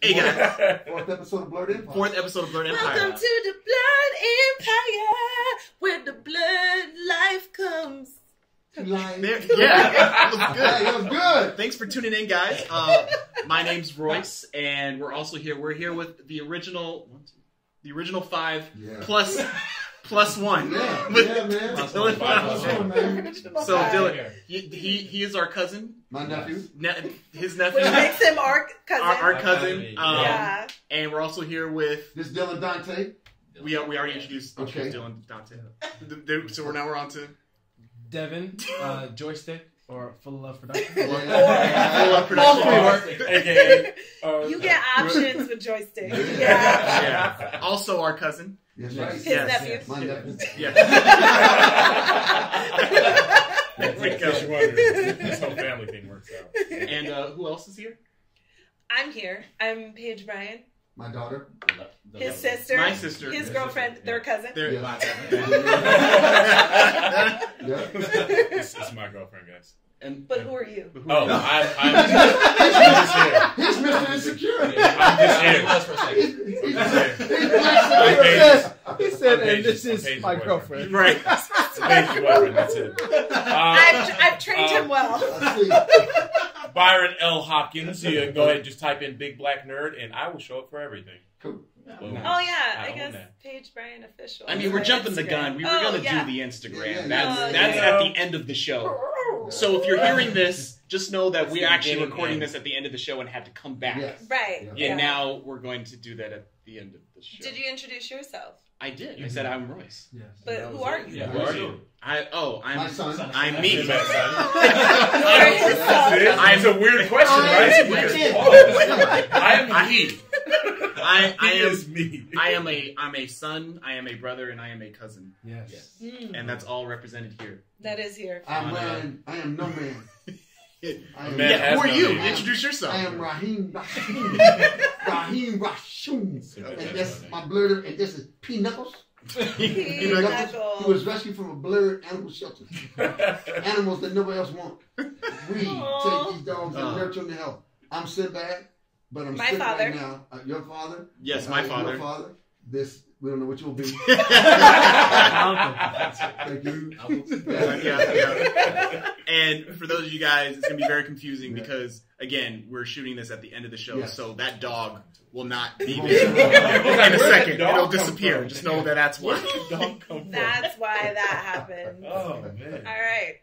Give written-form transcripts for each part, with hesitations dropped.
Hey guys. Fourth episode of Blerd Empire. Fourth episode of Blerd Empire. Welcome to the Blerd Empire, where the blood life comes. There, yeah, that was good. Hey, that was good. Thanks for tuning in, guys. My name's Royce, and we're also here. We're here with the original 5 plus one. Yeah, With man. Dylan. Man. So Dylan, he is our cousin. My nephew. His nephew. Which makes him our cousin. Our cousin. Yeah. And we're also here with This Dylan Dante. we already introduced Okay. Dylan Dante. So we're on to Devin, Joystick, or Full of Love Production. Full Love Production. AKA. You get options with joystick. Yeah. Yeah. Also our cousin. Yes, right. His Yes. nephew. My nephew. Yeah. There we go. This whole family thing works out. And who else is here? I'm here. I'm Paige Bryan. My daughter. His sister. My sister. His girlfriend. Their cousin. There. Yeah. This is my girlfriend, guys. But who are you? Oh, I'm just here. He's Mr. Insecure. I'm just here. He said, I'm and this Paige's is my boyfriend. girlfriend. Right. Paige's boyfriend, that's it. I've trained him well. I see. Byron L. Hopkins. You can go ahead and just type in Big Black Nerd, and I will show up for everything. Cool. Boom. Oh yeah, I own guess that. Paige Bryan official. I mean, we're on jumping the Instagram. gun. We were Oh, going to yeah. do the Instagram. Yeah. That's at the end of the show. So if you're hearing this, just know that we're actually recording this at the end of the show and had to come back. Yes. Right. Yeah. And now we're going to do that at the end of the show. Did you introduce yourself? I did. I said I'm Royce. Yes. But who are you? Yeah, who are you? My I'm son. I'm me. You're his son. It's a weird question, right? It's a weird pause. I am he. I'm a son, I am a brother, and I am a cousin. Yes. And that's all represented here. That is here. I am no man. Man has who are no you? name. Introduce yourself. I am Raheem Rashum. Raheem Rashum. And that's my Blerd. And this is P. Knuckles. He was rescued from a Blerd animal shelter. Animals that nobody else wants. We take these dogs and nurture them to health. I'm Sinbad, but I'm My sick father. right now. Your father? Yes, my father. Your father. This, we don't know what you'll be. Thank you. Yeah. And for those of you guys, it's going to be very confusing because, again, we're shooting this at the end of the show, Yes. so that dog will not be there in a second. It'll disappear. Just know that that's why. That's why that happened. Oh, man. All right.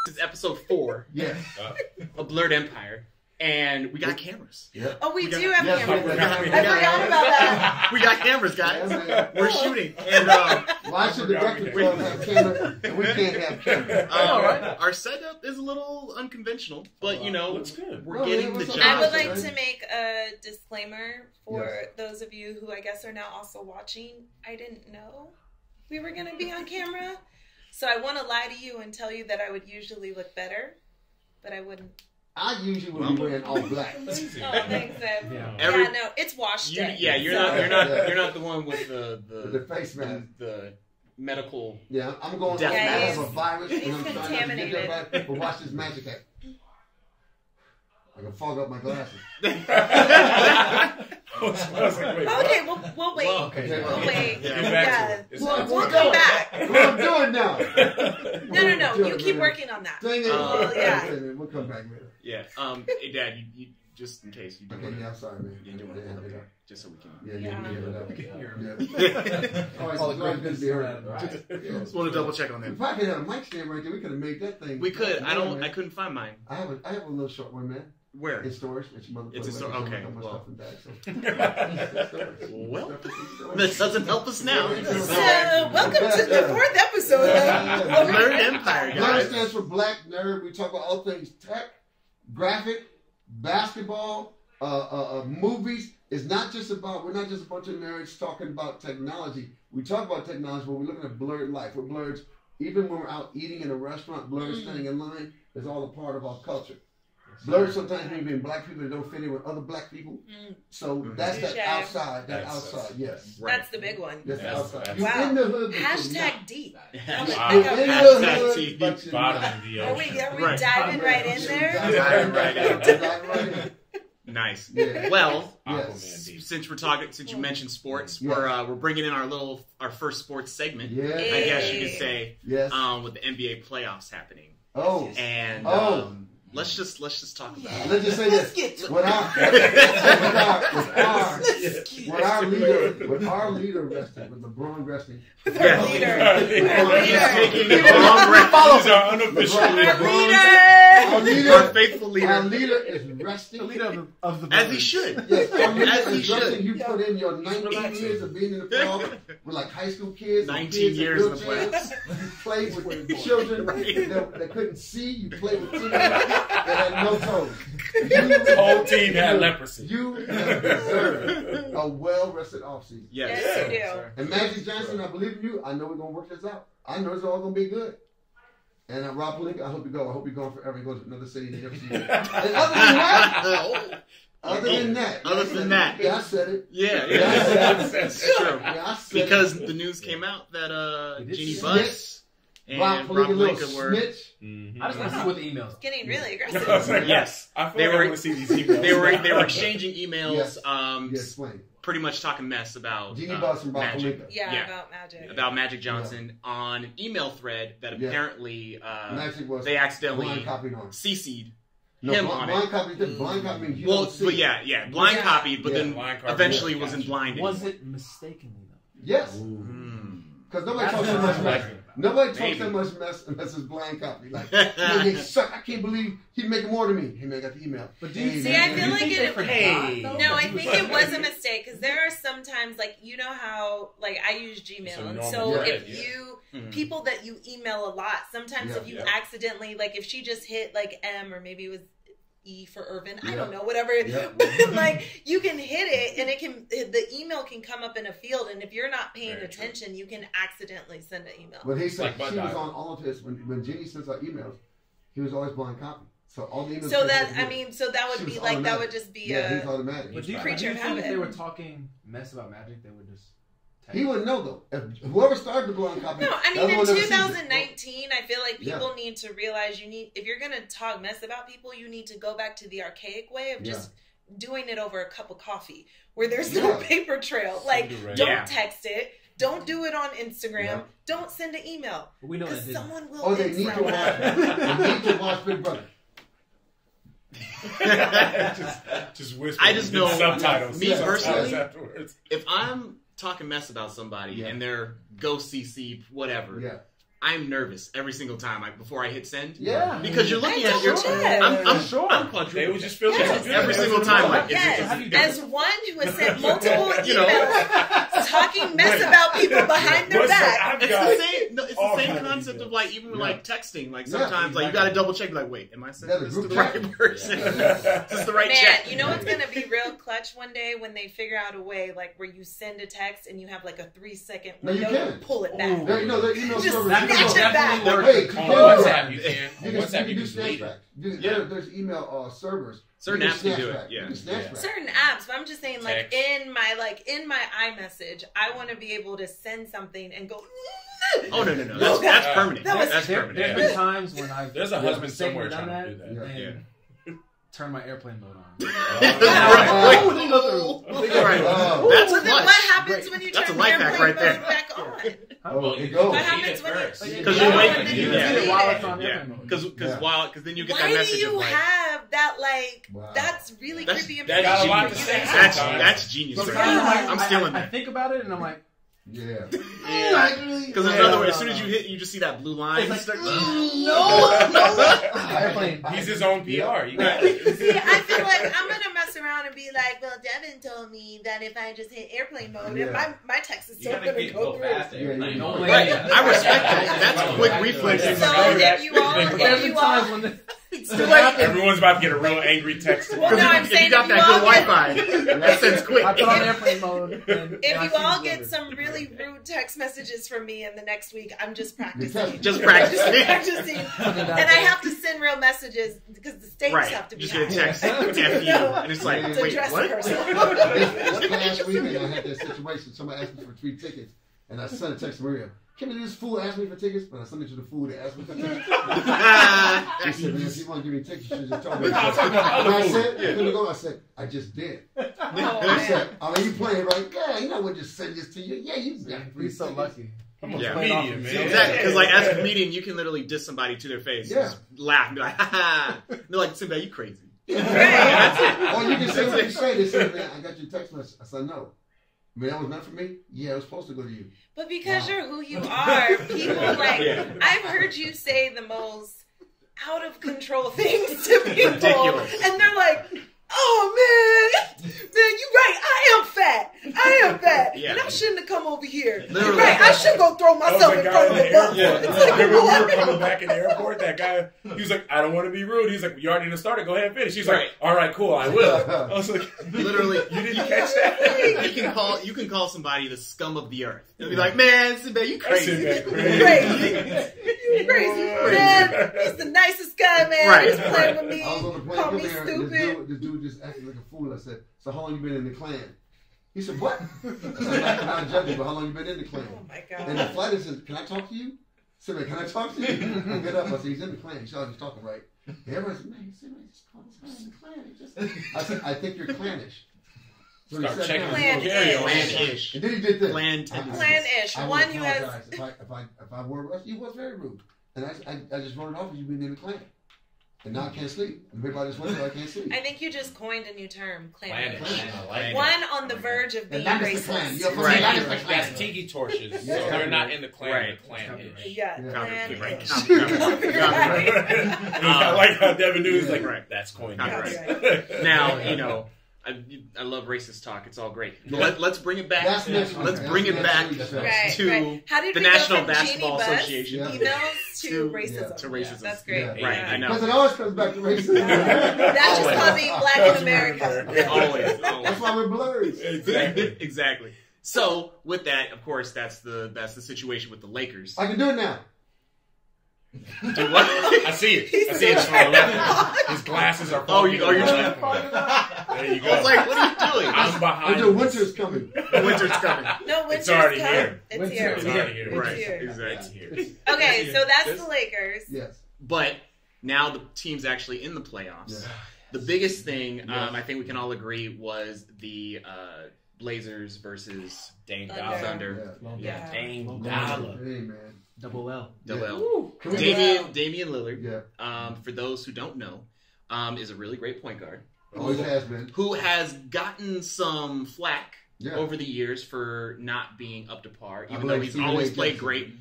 This is episode 4 Yes. of Blerd Empire, and we got cameras. Yeah. Oh, we Yes, do have cameras. we I got- forgot about that. We got cameras, guys. Yeah, man. We're shooting. And Why should the Breakfast Club have camera and we can't have camera? our setup is a little unconventional, but, you know, Looks good. we're Well, getting yeah, the what's job. I would Right. like to make a disclaimer for Yes. those of you who I guess are now also watching. I didn't know we were going to be on camera. So I want to lie to you and tell you that I would usually look better, but I wouldn't. I usually would be wearing all black. Oh, thanks, Ed. Yeah. Every- Yeah, no, it's washed up. Yeah, you're So- not the one with With the face mask. the medical. Yeah, I'm going Yeah, I have a he's- virus and he's I'm trying not to get contaminated. everybody. But watch this magic act. I can fog up my glasses. Okay, we'll wait. Okay. We'll wait. Get Yeah. back to it. What? We'll come back. What I'm doing now. No. You keep working on that. Dang it. Yeah. We'll come back later. Yeah. Hey, Dad, you just in case you don't Okay, want yeah, to. I'm sorry, man. You don't want to end up just so we can. Yeah. Yeah. All right, All so the it's good to be heard. great Just want to double check on We that. probably had a mic stand right there. We could have made that thing. We could. I Man. couldn't find mine. I have a little short one, man. Where? In storage. It's your mother. It's in storage. Okay, well. Well, Well, that doesn't help us now. So, welcome to the 4th episode of Blerd Empire, Blerd guys. stands for Black Nerd. We talk about all things tech, graphic, basketball, movies. It's not just about, we're not just a bunch of nerds talking about technology. We talk about technology, but we're looking at blurred life. We're blurs, even when we're out eating in a restaurant, blurs standing in line is all a part of our culture. Blurs sometimes mean being black people that don't fit in with other black people. So that's that Touche. outside, That's- outside, yes. That's the big one. That's the outside. Wow. You're in the hood, but you're Hashtag deep. Wow. You're in the Hashtag hood, T. but you're Bottom not. of the Are ocean. we Right. diving right in there? Diving right in. Diving right in. Nice. Yeah. Well, Yes. since you mentioned sports, we're bringing in our first sports segment. Yeah. I guess you could say. Yes. With the NBA playoffs happening. Oh. And let's just talk about it. Let's just say this. With our leader resting, with LeBron resting. With our leader. Our faithful leader. Our leader is resting. The leader of the as he should. Yes, our leader As he is should. resting. You put in your 19 years of being in the club with like high school kids. 19 years in the wheelchairs. playoffs. You played with children Right. that couldn't see. You played with teenagers that had no toes. The whole team had leprosy. You deserve a well-rested offseason. Yes. Yes, you do. And Magic Johnson, I believe in you. I know we're going to work this out. I know it's all going to be good. And Rob Pelinka, I hope you go. I hope you're going forever. He goes to another city. And other than that, yeah, I said it. Yeah, that's true. Yeah, I said Because it. the news came out that Jeannie snitch. Buss and Rob Rob Pelinka, little Pelinka were. snitch. I just want to see what the emails. Getting really I was aggressive. like, Yes. I feel They like I were- want to see these emails. They were exchanging emails, Yes. Yeah, explain. pretty much talking mess about Jeannie Buss and Rob Magic. Pelinka. Yeah, about Magic. About Magic Johnson on an email thread that Yeah. apparently Magic was they accidentally blind copied on. CC'd No, him blind, on blind it. copy. Blind copy means you Well, don't see. but yeah, blind copied, but Yeah. then Blind copy. eventually Yeah, wasn't gotcha. blinded. Was it mistakenly though? Yes. Hmm. Because nobody That's talks so what much I'm mess. talking about. Nobody talks Maybe. so much mess unless it's blind copy. Like, man, they suck. I can't believe he's making more than me. Hey, man, I got the email. But do you Hey, See, man, I feel you like think it- they forgot, Hey. though? No, I think it was a mistake because there are sometimes, like, you know how, like, I use Gmail, It's a and normal so thread, if yeah. you Mhm. people that you email a lot, sometimes Yeah. if you Yeah. accidentally, like, if she just hit like M or maybe it was E for Irvin, I Yeah. don't know, whatever. Yeah. Like, you can hit it and the email can come up in a field, and if you're not paying Very true. attention, you can accidentally send an email. But he said Like she was Bud on all of his when Jenny sends out emails. He was always blind copy. So all the emails. So she that sent I him. mean, so that She would be was like that automatic. would just be Yeah, he's a automatic. But do you Creature think habit. if they were talking mess about Magic, they would just text? He wouldn't know though. If whoever started the blind copy. No, I the mean other in one never sees it. 2019, I feel like Yeah. people need to realize if you're gonna talk mess about people, you need to go back to the archaic way of just doing it over a cup of coffee, where there's no Yeah. paper trail. Like, direct. don't Yeah. text it, don't do it on Instagram, Yeah. don't send an email But we know that because didn't. someone will. Oh, they need to watch. They need to watch Big Brother. just whisper. I just know- subtitles. me Subtitles personally- afterwards. If I'm talking mess about somebody Yeah. and they're go CC whatever, Yeah. I'm nervous every single time before I hit send. Yeah. Because you're looking at your. double check. I'm Sure. quadruple. They would just feel Yes. good. Every single time, like, Yes, is it- as one who has sent multiple You know. emails talking mess about people behind their What's back. that? I've It's got the same. No, it's all the same kinds of concept emails. of like even with Yeah. like texting. Like Yeah, sometimes like you got to double check. Like, wait, am I sending Yeah, the this to group the chat. right person? Yeah. Is this the right Man, chat? you know what's gonna be real clutch one day when they figure out a way like where you send a text and you have like a 3-second No, you window to can. pull it back. Ooh. There, you know, their email Just servers. snatch you it can back. go- Work. Wait, on you WhatsApp. can. You can. On You WhatsApp, can you do can delete it. Snapchat. You- Yeah. There's email servers. Certain You apps can do Snapchat. it. Yeah. You can Snapchat. Certain apps, but I'm just saying, like Text. in my iMessage, I want to be able to send something and go. Oh no. No, That's that- permanent. that was- That's There's permanent. been times when I've There's a husband somewhere done trying to do that. Yeah. and turn my airplane mode on. Oh. Right. Oh. That's Well, then clutch. what happens when you That's turn a life hack airplane right there. mode back on? Oh, Well, it goes. What Eat happens it when first. you? Because Yeah, you're waiting. and then You you get delete it while it. it's on Yeah. airplane mode. Because then you get that Why message do you of like have that? Like, Wow. that's really That's- creepy. that got a lot to say. that's genius. Sometimes Right? I'm stealing I that. think about it and I'm like, Yeah. Because there's another way. As soon as you hit, you just see that blue line. It's like, Start- airplane. He's his own PR. You got it. See, I feel like I'm gonna mess around and be like, well, Devin told me that if I just hit airplane mode, Yeah. and my text is You still gotta gonna get go go through. fast. Yeah, Like, you no know. way. Right. I respect that. That's quick reflexes. So if you all, There's if been you all, times when the, It's too late. Everyone's about to get a real angry text. Well, no, I'm If saying you got if you that good all get- Wi-Fi, that sends quick. I put on airplane mode. And if I you see all the get delivery. some really rude text messages from me in the next week, I'm just practicing. Just Just practicing. practicing. And I have to send real messages because the stakes Right. have to be Just get a high. text. F you. And it's like, To To wait, address the what? person. This past weekend, I had this situation. Somebody asked me for 3 tickets, And I sent a text to Maria. Can this fool ask me for tickets? But I sent it to the fool that asked me for tickets. She said, man, if you want to give me tickets, you should just tell me. And I said, I just did. I said, oh, you playing right? Yeah, you know, we'll just send this to you. Yeah, you got free He's so tickets. lucky. Yeah, comedian, man. Exactly, because like as a comedian, you can literally diss somebody to their face, just laugh and be like, ha ha. They're like, Simba, you crazy. Yeah. Or you can say what you say. They say, man, I got your text message. I said, no. I mean, that was meant for me? Yeah, it was supposed to go to you. But because you're who you are, people I've heard you say the most out of control things to people. Ridiculous. And they're like, oh man, you're right, I am fat. Yeah. And I shouldn't have come over here. Literally. You're right, I should go throw myself in front of the bus. Yeah. It's like, Remember we were what? coming back in the airport, that guy, he was like, I don't want to be rude. He's like, you already started, go ahead and finish. He's like, all right, cool, I will. I was like, Literally, you didn't catch that? you can call somebody the scum of the earth. They'll be like, man, Simba, you crazy. You crazy. Man, he's the nicest guy, man. Right. He's playing with me. I was on the plane Call coming me here, stupid. this dude just acted like a fool. I said, so how long you been in the Klan? He said, what? I said, I'm not judging, but how long you been in the Klan? Oh my God. And the flight said, can I talk to you? Simba, can I talk to you? I get up. I said, he's in the Klan. He said, he's talking right. And everybody said, man, Simba, just call this guy in the Klan. I said, I think you're clannish. So he Start said, checking no. his vocabulary. Plan-ish. And then he did this. Plan-ish. I One would who has... apologize if I were, you was very rude. And I just wrote it off as you being in the Klan. And now I can't sleep. And everybody just wonders why I can't sleep. I think you just coined a new term, Planet. clan. I like it. One on the verge of being And that is the Klan. racist. You're from Right. that is the Klan. That's tiki torches. So Yeah. they're not in the Klan, Right. the Clan-ish. Yeah, Copyright. plan-ish. Copyright. I like how Devin News is like, Right. that's coined. Copyright. Now, you know, I love racist talk. It's all great. But let's bring it back. That's next week. Let's bring it back Right, to right. How did the we go National from Basketball Genie Bus Association. Yeah. emails to To- racism? To racism. That's great. Yeah. Right, I know. Because it always comes back to racism. That's just called being black in America. Always. That's why we're blurs. Exactly. Exactly. So with that, of course, that's the situation with the Lakers. I can do it now. Do what? I see it. I see it from 11. His glasses are Oh, fogging you're up. trying There you go. I was like, what are you doing? I'm behind. The winter's coming. Winter's coming. No, winter's It's already come. here. It's Winter. here. It's already here. Right. here. Exactly. It's here. Okay, so that's the Lakers. Yes. But now the team's actually in the playoffs. Yeah. The biggest thing, I think we can all agree, was the Blazers versus Dame Thunder. Dollar. Thunder. Yeah. Dame Hey, Dollar. man. Double L. Double Yeah. L. Can we Damian Lillard, Yeah. for those who don't know, is a really great point guard Always has been. who has gotten some flack Yeah. over the years for not being up to par, I even though believe he's Stephen always A. played Jackson. great.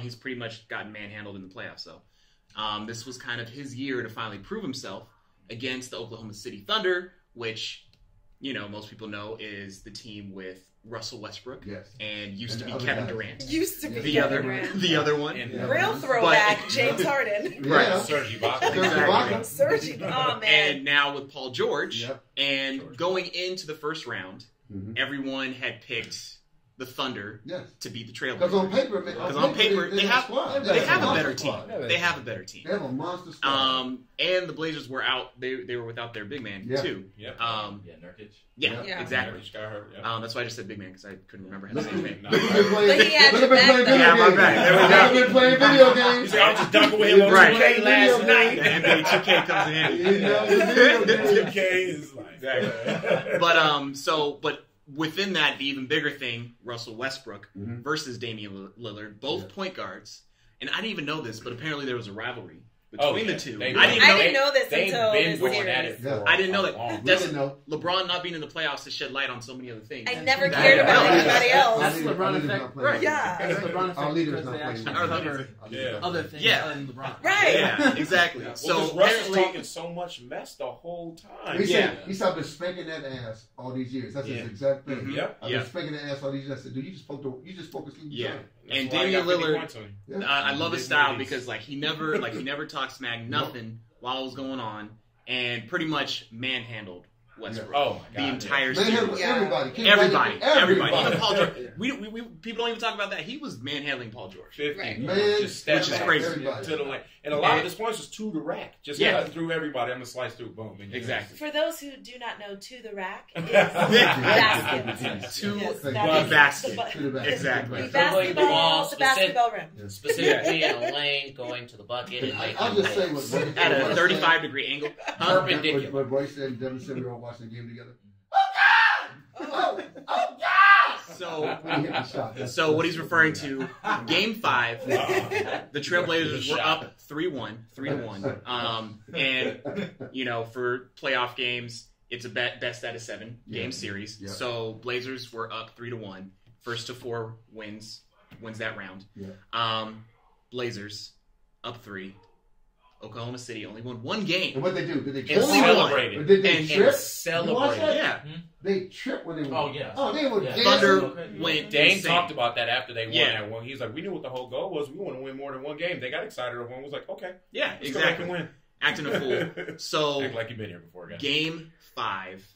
He's pretty much gotten manhandled in the playoffs, though. This was kind of his year to finally prove himself against the Oklahoma City Thunder, which, you know, most people know is the team with Russell Westbrook Yes. and used to And be the Kevin other Durant. Used to be The Kevin other, Durant. the other one. And Yeah. Real throwback, But- James Harden. Right. Yeah. Serge Ibaka. Serge Exactly. Ibaka. Surging. Oh, man. And now with Paul George, Yep. and George. going into the first round, Mhm. everyone had picked the Thunder Yes. to beat the Because on Trailblazers. paper, Because on paper, they have squad. they have a monster better team. squad. They have a better team. They have a monster squad. And the Blazers were out. They were without their big man Yeah. too. Yep. Nurkic. Yeah, Yeah. exactly. Nurkic got hurt. Yeah. That's why I just said big man because I couldn't remember how to say his name. Look at him playing- But he had look at your him playing back, video though. Yeah, my games. back. There we Look go. at him playing video games. He's like, I was just dunking with him on Right. 2K last The night. NBA 2K comes in You know, the video games. 2K is like... Exactly. But within that, the even bigger thing, Russell Westbrook Mhm. versus Damian Lillard, both point guards. And I didn't even know this, but apparently there was a rivalry Oh, between yeah. the two. They- I didn't I know. didn't know this They've until been this going at it series. for I didn't know a that. long We That's- didn't know. LeBron not being in the playoffs has shed light on so many other things. I never That- cared about Yeah. anybody else. That's LeBron Our leader's effect. not playing. Right. Yeah. It's LeBron Our effect leader's because not they playing. actually Our cover leader's- Yeah. other things Yeah. other than LeBron. Right. Yeah, exactly. Well, So because Russ is apparently, talking so much mess the whole time. He Yeah. said, I've been spanking that ass all these years. That's Yeah. his exact thing. Mhm. Yep. I've Yeah. been spanking that ass all these years. I said, dude, you just focus. Yeah. That's And why he Damian got 50 Lillard- points on him. Yeah. I love his Big style movies. because he never talked smack, nothing while it was going on, and pretty much manhandled Westbrook Oh, my God. the entire Man, series. Yeah. everybody. Can't Everybody. imagine- Even Paul George. people don't even talk about that. He was manhandling Paul George. 50. Right. Man, Just step which is back crazy. to the lane. And a lot of his points was to the rack. Just cutting through everybody. I'm going to slice through. Boom. Exactly. For those who do not know, to the rack is basket. To Yes, the that is basket. the To the basket. Exactly. The basketball rim. Specifically in a lane going to the bucket. And I'll just say what At a 35-degree angle. Perpendicular. What Royce said and Devin said we were all watching the game together. Oh God! So what he's referring to, Game 5, the Trailblazers were up 3-1. And, for playoff games, it's a best out of 7 game series. Yeah. So Blazers were up 3-1. First to 4 wins that round. Yeah. Blazers up 3. Oklahoma City only won 1 game. And what they do? Did they only celebrate? Did they trip? Celebrate? Yeah. They tripped when they won. Oh, yeah. Oh, they were Thunder went Dane insane. talked about that after they won that one. He's like, we knew what the whole goal was. We want to win more than 1 game. They got excited. Everyone was like, okay. Yeah, let's exactly. go back and win. Acting a fool. So, act like you've been here before, guys. Game 5.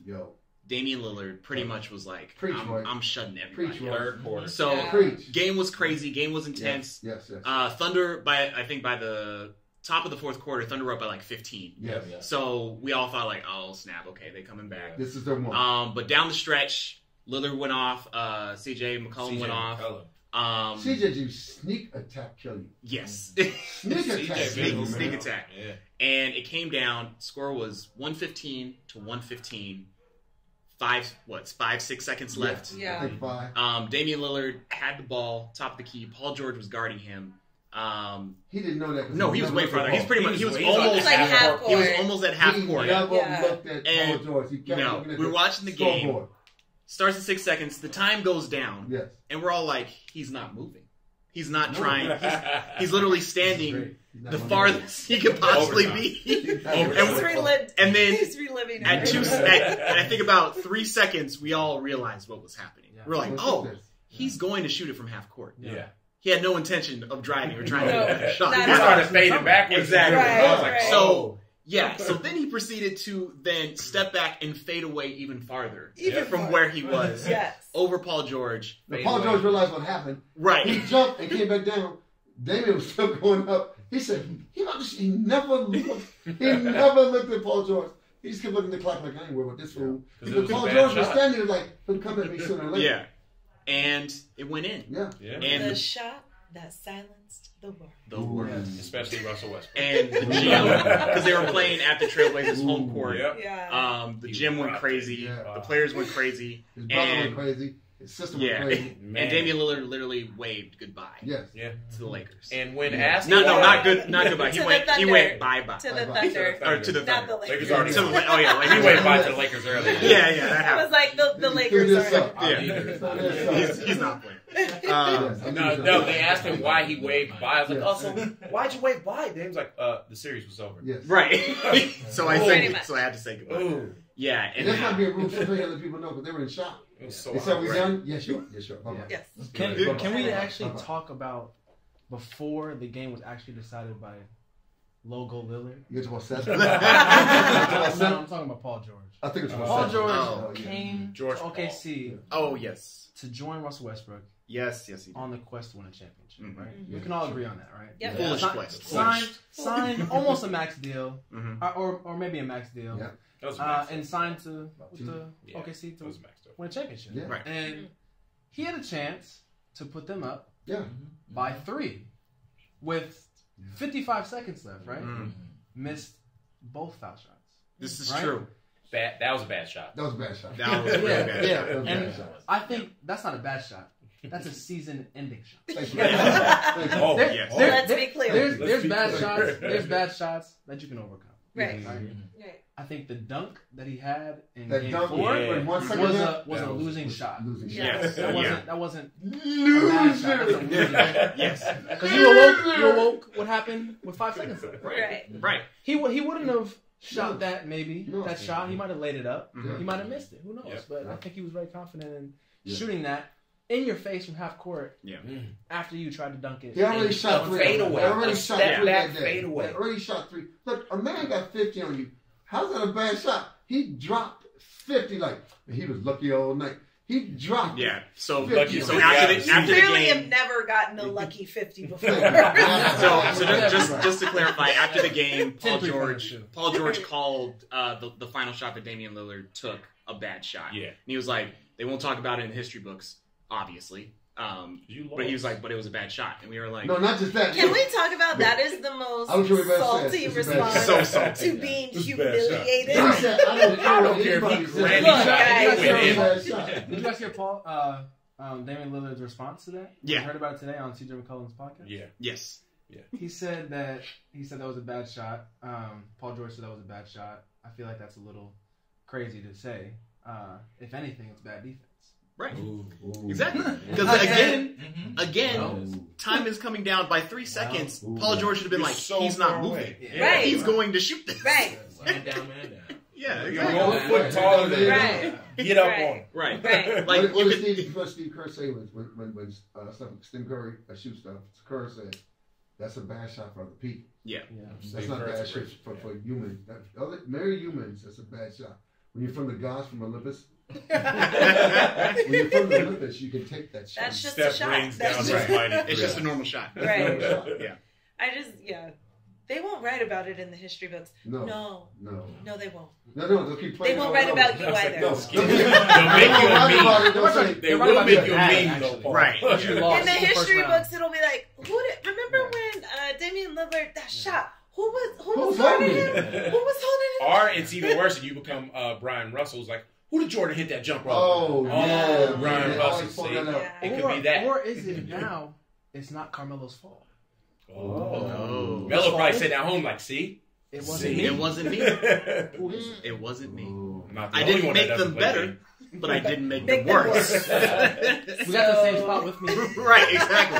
Damian Lillard pretty much was like, I'm shutting everybody. Third quarter. So, game was crazy. Game was intense. Yes. Thunder, by the top of the 4th quarter, Thunder were up by like 15. Yes. So, we all thought like, oh, snap, okay, they coming back. This is their one. But down the stretch, Lillard went off. CJ McCollum went off. CJ, you sneak attack kill you. Yes. Sneak attack. Sneak attack. Yeah. And it came down, score was 115 to 115. 5-6 seconds left. Yeah. I think 5. Damian Lillard had the ball, top of the key. Paul George was guarding him. He didn't know that. No, he was way further. He was almost at half court. He was almost at half court. He never looked at Paul George. He kept looking at we were watching the game. scoreboard. Starts at 6 seconds. The time goes down. Yes. And we're all like, he's not moving. He's not trying. He's literally standing the farthest he could possibly be. He's reliving. And then he's reliving. at I think about 3 seconds, we all realized what was happening. Yeah. We're like, he's going to shoot it from half court. Yeah. He had no intention of driving or trying to get a shot. He started fading backwards. Exactly. I was like, so then he proceeded to then step back and fade away even farther from where he was over Paul George. Paul George realized what happened. Right. He jumped and came back down. Damian was still going up. He said he never looked at Paul George. He just kept looking at the clock like, I ain't worried about this fool. Because Paul George was standing there like, he'll come at me sooner or later. Yeah. And it went in. Yeah. And the shot that silenced the world. The world. Especially Russell Westbrook. And the gym, because they were playing at the Trailblazers home court. Yep. Yeah. The gym went crazy. Yeah. The players went crazy. His brother went crazy. His sister went crazy. And Damian Lillard literally waved goodbye. Yes. Yeah. To the Lakers. And when asked, not goodbye. He went bye. To the Thunder. Or to the Thunder. Not the Lakers Lakers. already. He waved bye to the Lakers earlier. Yeah, that happened. I was like, the Lakers are. He's not playing. No, they asked him why he waved bye. I was like, so why'd you wave bye? Dame's like, the series was over. Yes. Right. So I had to say goodbye. Ooh. Yeah. And that's not being rude to other people know because they were in shock. It was so They said we done? Yes, sure. Bye-bye. Yes. Can we actually talk about before the game was actually decided by Logo Lillard? You talking about Seth? No, I'm talking about Paul George. I think it's Paul Seth. George came to OKC Oh, yes. to join Russell Westbrook Yes. on the quest to win a championship, Mm-hmm. right? We can all agree on that, right? Yep. Foolish quest. Signed almost a max deal, Mm-hmm. or maybe a max deal, Yeah. That was a max and signed to OKC That was to a max deal. win a championship. Yeah. Right. And he had a chance to put them up Yeah. by 3 with 55 seconds left, right? Mm. Missed both foul shots. This is Right? true. That was a bad shot. That was a bad shot. That was a really bad Yeah. shot. That was a And bad shot. I think that's not a bad shot. That's a season-ending shot. Thank you. Oh, There- yes. there- Let's be clear. There's Let's be bad clear. shots. There's bad shots that you can overcome. Right. Right? I think the dunk that he had in That Game dunk 4 yeah. with 1 second was left. a losing shot. Losing shot. Yes. That wasn't a bad shot. That's a losing shot. Yes. Because you awoke what happened with 5 seconds left. Right. He wouldn't have shot No. that maybe. No. That shot. He might have laid it up. Mhm. He might have missed it. Who knows? Yeah. But I think he was very confident in Yeah. shooting that in your face from half court Yeah. after you tried to dunk it. He already shot 3. fade away. He already A shot step 3 back that day. fade away. He already shot 3. Look, a man got 50 on you. How's that a bad shot? He dropped 50 like he was lucky all night. He dropped. Yeah. So Lucky so for after you. the after the Clearly, have game. never gotten a lucky 50 before. So just to clarify, after the game, Paul 10 George called the final shot that Damian Lillard took a bad shot. Yeah. And he was like, they won't talk about it in the history books, obviously. But he was like, but it was a bad shot, and we were like, No, not just that. Can we talk about that is the most I don't care what anybody salty says. It's a bad response so salty. to being It's a bad shot. humiliated? He said, I don't care what I don't care if anybody he says. granny Look, shot guys. it with him. Bad shot. Did you guys hear Paul Damian Lillard's response to that? Yeah. You heard about it today on CJ McCollum's podcast? Yeah. yes. He said that was a bad shot. Paul George said that was a bad shot. I feel like that's a little crazy to say. If anything, it's bad defense. Right. Ooh. Exactly. Because again, time is coming down by 3 seconds. Wow. Paul George should have been You're like, so he's far not moving. away. Yeah. Right. He's going to shoot this. Right. Man down. Yeah. You're Exactly. 1 foot taller than Right. him. Get up Right. on him. Right. Right. Like what you did could, Steve Kerr say when Stephen Curry shoots stuff? Kerr said, that's a bad shot for other people. yeah. That's not a bad shot for humans. Marry humans, that's a bad shot. When you're from the gods from Olympus, when you're from the Olympus, you can take that shot. That's just Steph a shot. brings That's down just, his mighty It's just a three. normal shot. Right. Yeah. They won't write about it in the history books. No, No, they won't. they'll keep playing. They won't write about you either. No, They'll they'll make you a meme. They will make you a meme, actually. though, Paul. Right. You lost In the first history round. books, it'll be like, remember when Damian Lillard that shot? Who was Who's holding holding him? it? Who was holding him? Or it's even worse if you become Brian Russell's like, who did Jordan hit that jump rope? Oh, yeah. Brian Yeah, Russell. always See, point that out. Yeah. it could be that. Or is it now? It's not Carmelo's fault. Oh. Melo probably sat down home like, see? It wasn't See? me. It wasn't me. Ooh. It wasn't me. Ooh. Not the I only didn't one that make doesn't them play better, game. but I didn't make Make them them worse. We got the same spot with me. Right, exactly.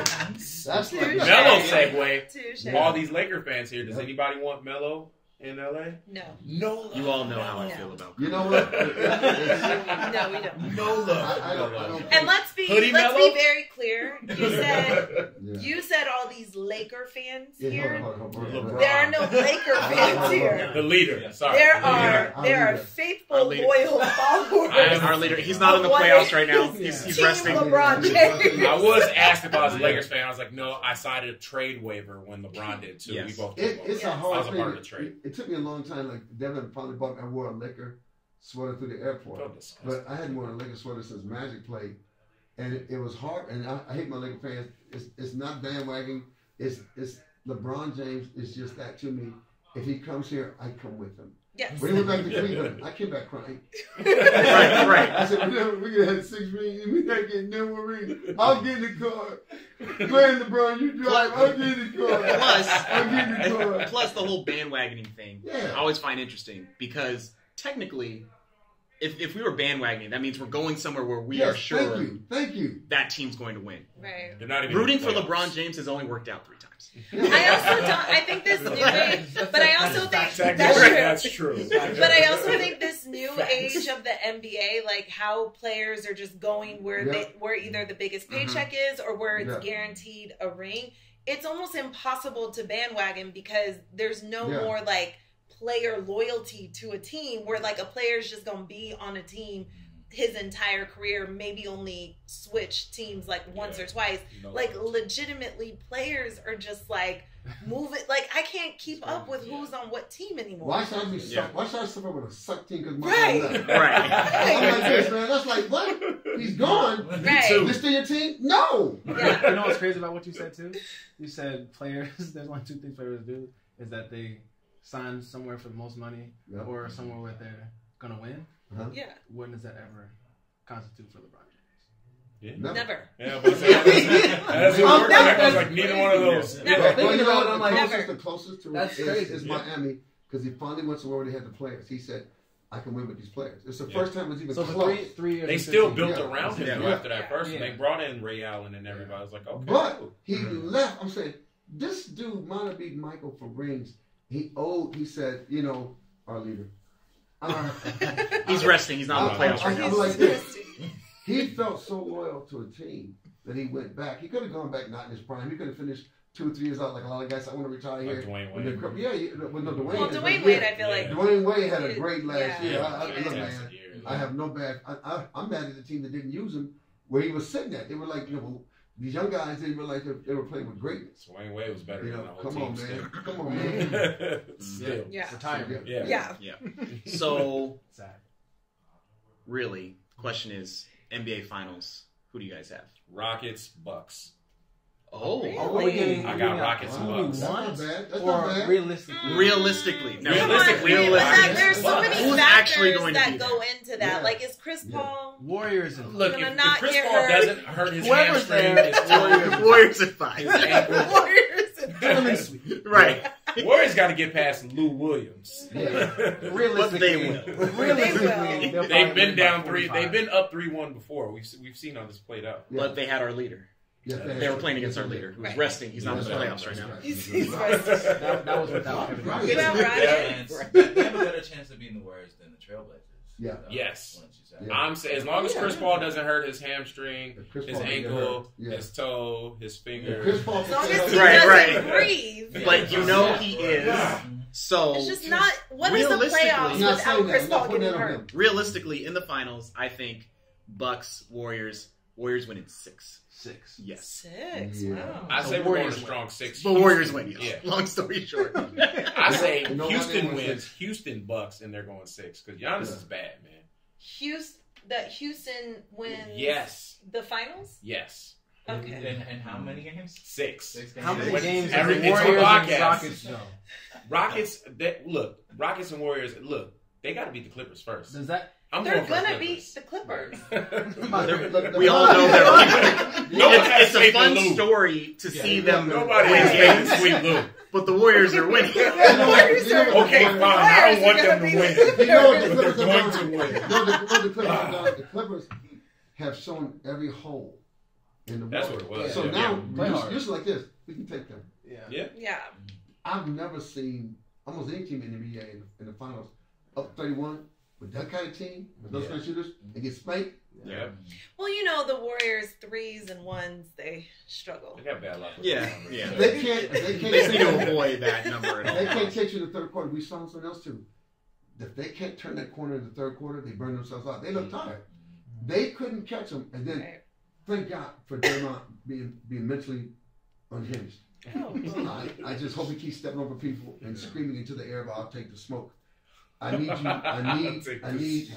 That's like Touche. Melo segue. Touche. All these Laker fans here. Does anybody want Melo in LA? No. No. You all know how I No. feel about You know what? No, we don't. No love. I don't And let's be Hoodie let's Mello? be very clear. Yeah. You said all these Laker fans Yeah, here. hold on. LeBron. There are no Laker fans here. The leader. Sorry. There The are leader. leader. faithful, Our leader. loyal followers. I am our leader. He's not in the playoffs right now. He's Team resting. LeBron James. I was asked if I was a Lakers fan. I was like, no, I signed a trade waiver when LeBron did too. Yes. We both It's a I hard was a thing. part of the trade. It took me a long time. Like Devin finally bought me. I wore a Laker sweater through the airport, Felt disgusting. but I hadn't worn a Laker sweater since Magic played, and it was hard. And I hate my Laker fans. It's not bandwagon. It's LeBron James is just that to me. If he comes here, I come with him. Yes. When he went back to Cleveland, I came back crying. Right. I said, we're gonna have 6 rings, and we're not getting no more rings. I'll get in the car. Glenn LeBron, you drive. I'll get in the car. I'll get in the car. Plus the whole bandwagoning thing. Yeah. I always find interesting because technically, if we were bandwagoning, that means we're going somewhere where we are sure Thank you. that team's going to win. Right. They're not even Rooting in for the playoffs. LeBron James has only worked out 3 times. I also don't. I think this new age, but I also think That's true. But I also think this new age of the NBA, like how players are just going where where either the biggest paycheck is or where it's guaranteed a ring. It's almost impossible to bandwagon because there's no more like player loyalty to a team where like a player's just gonna be on a team his entire career, maybe only switch teams like once or twice. Like legitimately players are just like moving. Like I can't keep up with who's on what team anymore. Why should I be suck? Why should I suffer with a suck team? Because my Right. left? Right. I'm like this, man. That's like what? He's gone. Right. This to your team? No. Yeah. You know what's crazy about what you said too? You said players. There's only 2 things players do: is that they sign somewhere for the most money, or somewhere where they're gonna win. Yeah. When does that ever constitute for LeBron James? Never. Yeah, but that's what I was like, neither one of those. Never. Well, you know I'm what? like, The closest to That's it crazy. is Miami because he finally went to where they had the players. He said, "I can win with these players." It's the first time it was even So for close. 3 years, They and still 15 built Yeah. around him Yeah. after that first. Yeah. They brought in Ray Allen and everybody. I was like, okay. But cool. he left. I'm saying this dude might have beat Michael for rings. He said, you know, our leader. He's resting. He's not in the playoffs right I'm now. like this. He felt so loyal to a team that he went back. He could have gone back not in his prime. He could have finished 2 or 3 years out like a lot of guys. I want to retire here. Like Dwayne When Wade. Dwayne. Well, Dwayne Wade, I feel like Dwayne Wade had a great last Yeah. year. I Yeah. look, man. I have no bad. I'm mad at the team that didn't use him where he was sitting at. They were like, these young guys. They were like they were playing with greatness. Wayne Wade was better than the whole come team. Come on, man. Still. Yeah. Retirement. Yeah. So, Sad. really, the question is NBA Finals. Who do you guys have? Rockets, Bucks. Oh, Really? Are we giving, I got Rockets and Bucks. That's not bad. That's or not bad. realistically? realistically, no. Come on, realistically, there's so many who's actually factors going to that be go there? into that. Yeah. Like, is Chris Paul? Warriors and Look, Gonna if not Chris get Paul hurt. doesn't hurt his Whoever's hamstring, there, his toe, Warriors at 5. his ankle. Warriors. gentlemen sweep. Right. Warriors got to get past Lou Williams. Realistically, But they will. Realistically, they'll They've probably been win down by 3. 45. They've been up 3-1 before. We've seen how this played out. But they had our leader. Yeah, They were playing against our leader, who's Right. resting. He's not in the playoffs right now. He's That was without Kevin Durant. You know, right? They have a better chance of beating the Warriors than the Trailblazers. Yeah. Yes. Once you say. Yeah. I'm saying as long as Chris Paul doesn't hurt his hamstring, If Chris his Paul didn't get ankle, hurt, yeah. his toe, his If finger. Chris Paul As long can as stay he Right, healthy- doesn't right. breathe. But you know he is. So It's just not. What is the realistically- playoffs I'm not without saying that. Chris I'm Paul not putting getting that on hurt? him. realistically, in the finals, I think Bucks, Warriors win in 6. 6. Yes. 6. Yeah. Wow. I So say we're going Warriors a strong 6. The Warriors win. Yeah. Long story short. I say You know why they Houston won wins. 6? Houston Bucks, and they're going 6 because Giannis is bad, man. Houston wins. Yes. The finals. Yes. Okay. And how many games? 6. 6 games. How many When games every- have the it's a Warriors and Rockets. Rockets go? Rockets and Warriors. Look, they got to beat the Clippers first. Does that? I'm They're going for the gonna beat Clippers. the Clippers. We all know No one has it's a faith in fun Lou. story to see them Nobody win has games, faith in Sweet Lou. but the Warriors are winning. Warriors are- Okay, fine. I don't want them to win. You know what the They're Clippers going have to done? win. No, the Clippers have done. The Clippers have shown every hole in the That's Warriors. what it was. So Yeah. now, Play hard. usually like this, we can take them. Yeah. Yeah. I've never seen almost any team in the NBA in the finals up 31 with that kind of team, with those kind of shooters, and get spanked. Yeah. Well, you know the Warriors 3s and 1s they struggle. They got bad luck. Yeah, yeah. They can't. They just need to avoid that number at all. They can't take you in the third quarter. We saw something else too. If they can't turn that corner in the third quarter, they burn themselves out. They look tired. They couldn't catch them, and then Right. thank God for Draymond being mentally unhinged. Oh, I just hope he keeps stepping over people and screaming into the air about I'll take the smoke. I need you. I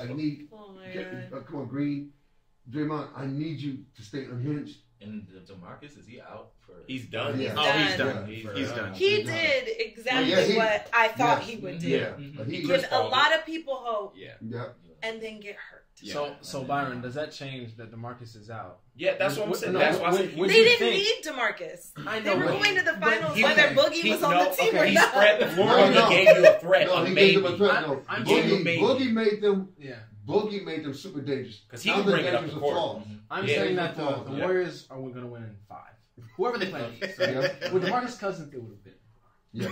need. oh my god. Come on, Green. Draymond, I need you to stay unhinged. And DeMarcus, is he out for? He's done. Yeah. Oh, he's done. done. He's He's done. done. He did exactly Yeah, what I thought yes, he would do. Yeah, but he. Chris Give a Paul lot of people hope Yeah. Yeah. and then get hurt. Yeah. So Byron, does that change that DeMarcus is out? Yeah, that's what I'm saying. No, That's why I said when- They you didn't think- need DeMarcus. I They know, were but- going to the finals he- whether Boogie was on the team or he not. spread the floor No, and no. he gave you a threat, No, a he maybe. gave them a threat. No, I'm giving maybe. Boogie made them. Yeah, Boogie made them super dangerous. Because he Now can the bring it up Avengers the are court. flawed. I'm Yeah. saying that the Yeah. Warriors are going to win in 5. Whoever they play against. Yeah. With DeMarcus Cousins, it would have been. Yeah.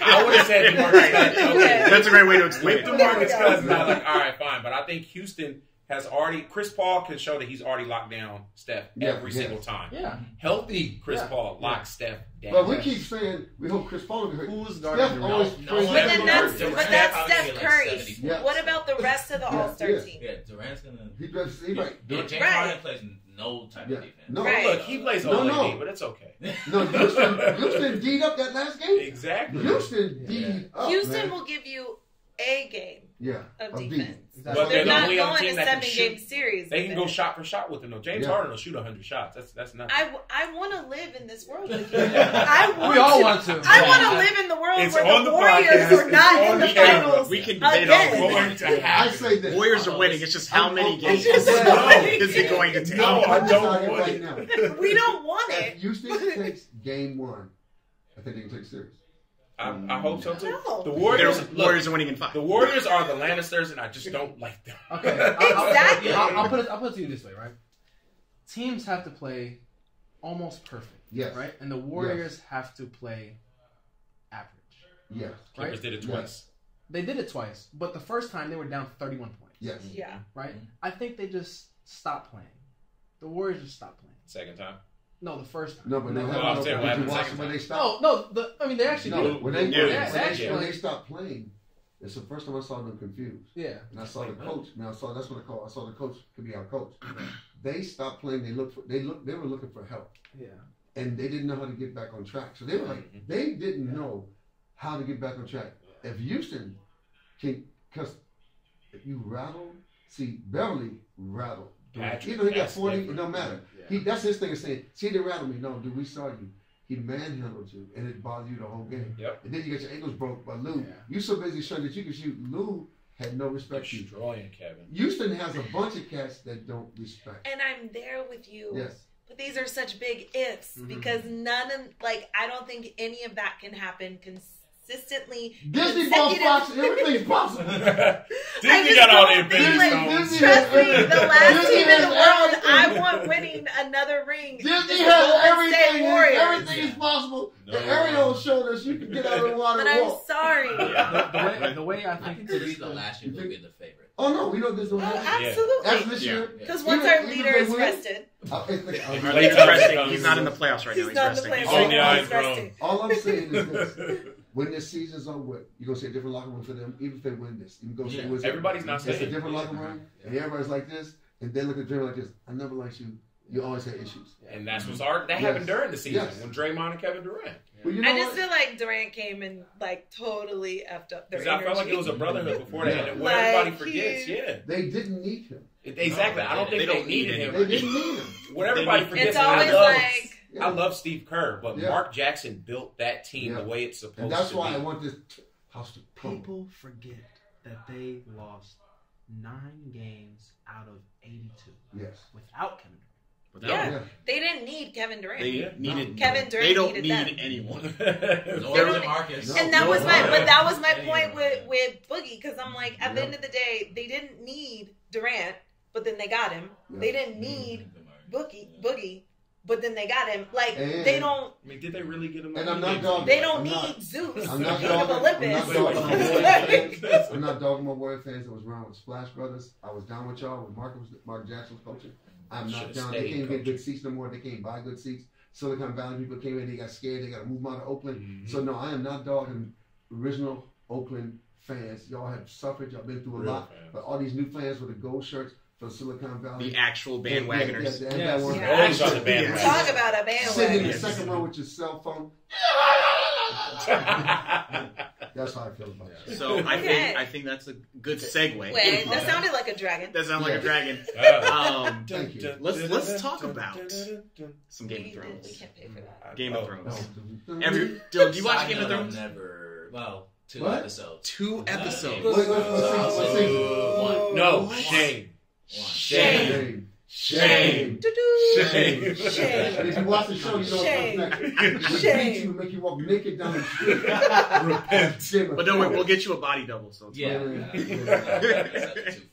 I would have said DeMarcus Cousins. Okay. That's a great way to explain With it. DeMarcus Cousins, I was like, all right, fine. But I think Houston has already. Chris Paul can show that he's already locked down Steph every single time. Yeah. Healthy Chris Yeah. Paul locks Steph down. But we keep saying we hope Chris Paul will be hurt. Who's guarding Steph Durant? always No, plays no, But then that's Durant but that's probably Steph get like Curry. 70. Yeah. What about the rest of the Yeah, All-Star yeah. team? Yeah, Durant's gonna. He right. Yeah, James Right. Harden plays no type Yeah. of defense. No, Right. Look, he plays No, OLED, no. but it's okay. no. Houston D'd up that last game. Exactly. Houston D'd up. Houston man. will give you a game Yeah. of D. defense. But They're they're the not only other going team to that can 7-game series. They with can go it. shot for shot with him. No, James Yeah. Harden will shoot 100 shots. That's nothing. I want to live in this world with you. We all want to. I want to live in the world It's where on the the Warriors podcast. are not It's in on the the camera. finals. We can debate Again. all going to I happen. say this. Warriors are winning. It's just how many games I'm is it going to take? No, I I'm don't deciding want right it. now. We don't want If it. Houston takes game 1, I think they can take series. I hope so too. No. The Warriors, The look, Warriors are winning in 5. the Warriors are the Lannisters, and I just don't like them. Okay. Exactly. I'll put it to you this way, right? Teams have to play almost perfect. Yes. Right? And the Warriors have to play average. Yes. Clippers Right? did it twice. They did it twice, but the first time they were down 31 points. Yes. Yeah. Right? I think they just stopped playing. The Warriors just stopped playing. Second time. No, the first time. No, but they No, I'm have. saying what Did happened you watch second when time. they stopped? Oh, no, they actually No, did. when they Yeah, when actually- they stopped playing, It's the first time I saw them confused. Yeah. And I saw the coach. Now I saw that's what I call. I saw the coach could be our coach. They stopped playing. They were looking for help. Yeah. And they didn't know how to get back on track. So they were like, they didn't know how to get back on track. If Houston can, because if you rattle, see Beverly rattled. Patrick, Even though he got that's 40, different. it don't matter. Yeah. That's his thing of saying, see, they rattled me. No, dude, we saw you. He manhandled you, and it bothered you the whole game. Yep. And then you got your ankles broke by Lou. Yeah. You so busy showing that you can shoot. Lou had no respect for you. Destroying Kevin. Houston has a bunch of cats that don't respect. And I'm there with you. Yes. But these are such big ifs because I don't think any of that can happen consistently. Disney bought Fox, everything's possible. Disney got all the Infinity Stones. Trust me, the last Disney team in the has world, everything. I want winning another ring. Disney is the has Golden State everything. Warriors. Everything is possible. No. The Ariel showed us you can get out of the water But and I'm walk. sorry. The way I I think think to this be is the last year will be the favorite. Oh no, we know this don't Oh, happen. That's absolutely. this Yeah. year. Because once Even- our even leader if is they win, rested, He's Later. resting. He's not in the playoffs right now. he's not in the resting. playoffs. on the He's ice, bro. resting. All I'm saying is this: when this season's over, you're gonna see a different locker room for them, even if they win this. You can go see Yeah. what's Everybody's not It's a staying. different locker room, and everybody's like this, and they look at Draymond like this. I never liked you. You always had issues. And that's what's hard. That happened during the season Yes. when Draymond and Kevin Durant. But you know I just what? feel like Durant came and totally effed up their Because I felt like it was a energy. brotherhood before that. And what Like, everybody forgets, yeah. They didn't need him. Exactly. I don't think They they don't need needed him. They didn't need him. What everybody They- forgets, It's and always I love, like Yeah. I love Steve Kerr, but Yeah. Mark Jackson built that team Yeah. the way it's supposed And that's to why be. I want this house to crumble. people forget that they lost 9 games out of 82 Yes. without Kevin Durant. Without- Yeah. They didn't need Kevin Durant. They needed Kevin Durant They don't needed need them. anyone. No They other don't- Marcus. And that No, was no, my, no. but that was my Yeah, point yeah. with Boogie, because I'm like, at the Yeah. end of the day, they didn't need Durant, but then they got him. Yeah. They didn't need Boogie, but then they got him. Like And- they don't, I mean, did they really get him? And I'm not dogging. they don't I'm need not- Zeus, I'm not king of dogging. I'm Olympus. not dogging my Warrior Like, fans. I'm not dogging my Warrior fans that was around with Splash Brothers. I was down with y'all when Mark Jackson was coaching. I'm not Should've down. They stayed can't get coaching. good seats no more. They can't buy good seats. Silicon Valley people came in. They got scared. They got to move them out of Oakland. Mhm. So no, I am not dogging original Oakland fans. Y'all have suffered. Y'all been through a Real lot. fans. But all these new fans with the gold shirts for Silicon Valley. The actual bandwagoners. Yeah, Yes. one. Yeah. Those are the bandwagons. talk about a Sitting in the bandwagon. second row with your cell phone. That's how I feel about it. So Okay. I think that's a good segue. Wait, that sounded like a dragon. That sounds like a dragon. Thank you. Let's talk about some Game of We Thrones. can't pay for that. Game of Thrones. No. Do you watch Side Game of note, Thrones? Never. Well, 2 What? episodes. 2 episodes. Wait, let's see. One. No, What? shame. Shame. Shame. Doo-doo. Shame. And Shame. if you watch the show, you know Shame. what's next. Which Shame. beats you and make you walk naked down the street. Repent. Shame. But don't worry, we'll get you a body double. So it's Yeah.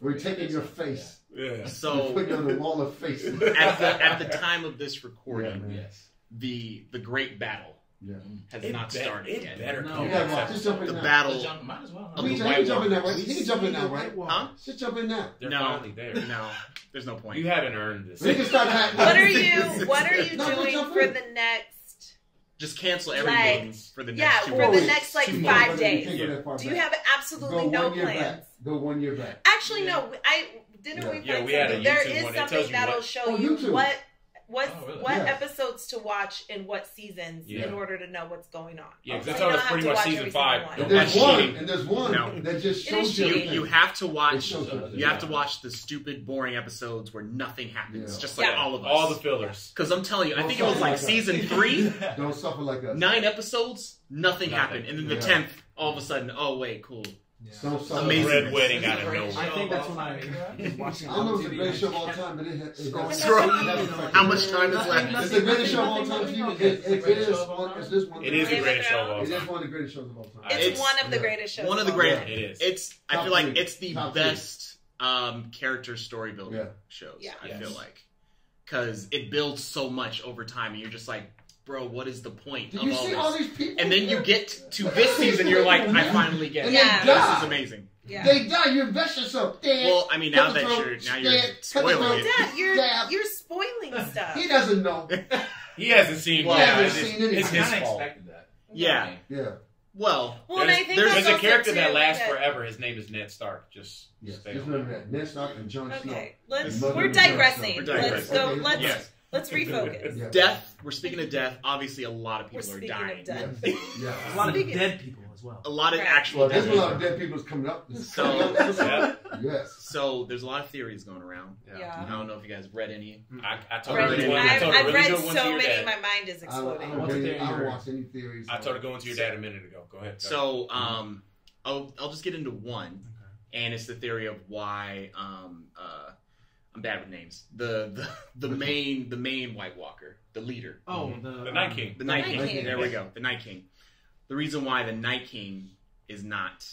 We're taking your face. Yeah. We're So putting you on the wall of faces. at the time of this recording, Yeah, man. Yes. the great battle Yeah. has It not started it yet. better No. come. Yeah, watch. Just jump in The now. battle. Might as well. Of He the can jump in now, White right? He can jump in now, right? Huh? Just jump in now. They're No. finally there. No, there's no point. You haven't earned this. We can start acting. What are you No, just doing jump for in. the next? Just cancel Like, everything for the next Yeah, 2 for the weeks. next like 2 5 months. days. Can't go that far Do you back. have absolutely Go no 1 year plans? back. Go 1 year back. Actually, no. Didn't Yeah. we Yeah, find we had a something? There YouTube is one that tells something you that'll what- show Oh, you YouTube. what Oh, really? what Yeah. episodes to watch in what seasons Yeah. in order to know what's going on. Yeah, because So they you told don't us have pretty to much watch season every 5. single And Don't one. there's watch one, cheating. and there's one No. that just It is shows you You, cheating. you have to It watch. shows You have to watch the stupid, boring episodes where nothing happens, Yeah. just like Yeah. all of us. All the fillers. Because I'm telling you, I Don't think it was suffer like like us. season 3, Don't suffer like us. 9 episodes, nothing happened, and then the Yeah. 10th, all of a sudden, oh wait, cool. Don't suffer. Amazing. Red wedding out of nowhere. I think that's when I was watching. I don't know if it's the greatest show of all time, but it has. How much time is left? It's the greatest show of all time to you. It is one. It's this one. It is the Game of greatest show of all It is time. one of the greatest shows of all time. It's, It's- one of the yeah. greatest shows. One of the all greatest. time. It is. It's. I Top feel like three. it's the Top three. best character story building Yeah. shows. Yeah. I Yes. feel like because it builds so much over time, and you're just like, bro, what is the point Did of you all see this? all these people? And then you get to this season, you're like, I finally get it. And Yeah. they This die. is amazing. Yeah. They die. You invest yourself. Dead. Well, I mean, Cut now the that throat, you're dead, cut the spoiling throat. it. Dad, Dab. you're spoiling stuff. He doesn't know. He hasn't seen Well, it. he hasn't It's- seen anything. It's I his kind of fault. expected that. Yeah. Yeah. Well, and I think there's that's a also character too, that lasts that- forever. His name is Ned Stark. Just stay Just on remember that. Ned Stark and Jon Snow. Okay, We're we're digressing. We're Let's digressing. go. Okay, Let's yes. let's refocus. Yeah. Death. We're speaking of death. Obviously, a lot of We're people are speaking dying. of death. Yeah. There's a lot of Speaking- dead people as well. A lot of Right. actual Well, death. there's a lot of dead people that's coming up. So, Yes. so there's a lot of theories going around. Yeah. I don't know if you guys have read any. I told Read- her to I told her I've really read good one to so your many. dad. My mind is I exploding. What's the theory? don't watch any theories. I told her go into your dad a minute ago. Go ahead. So, I'll just get into one, and it's the theory of why I'm bad with names. The main White Walker, the leader, Oh, the Night King. the Night Night King. King. There we go, the Night King. The reason why the Night King is not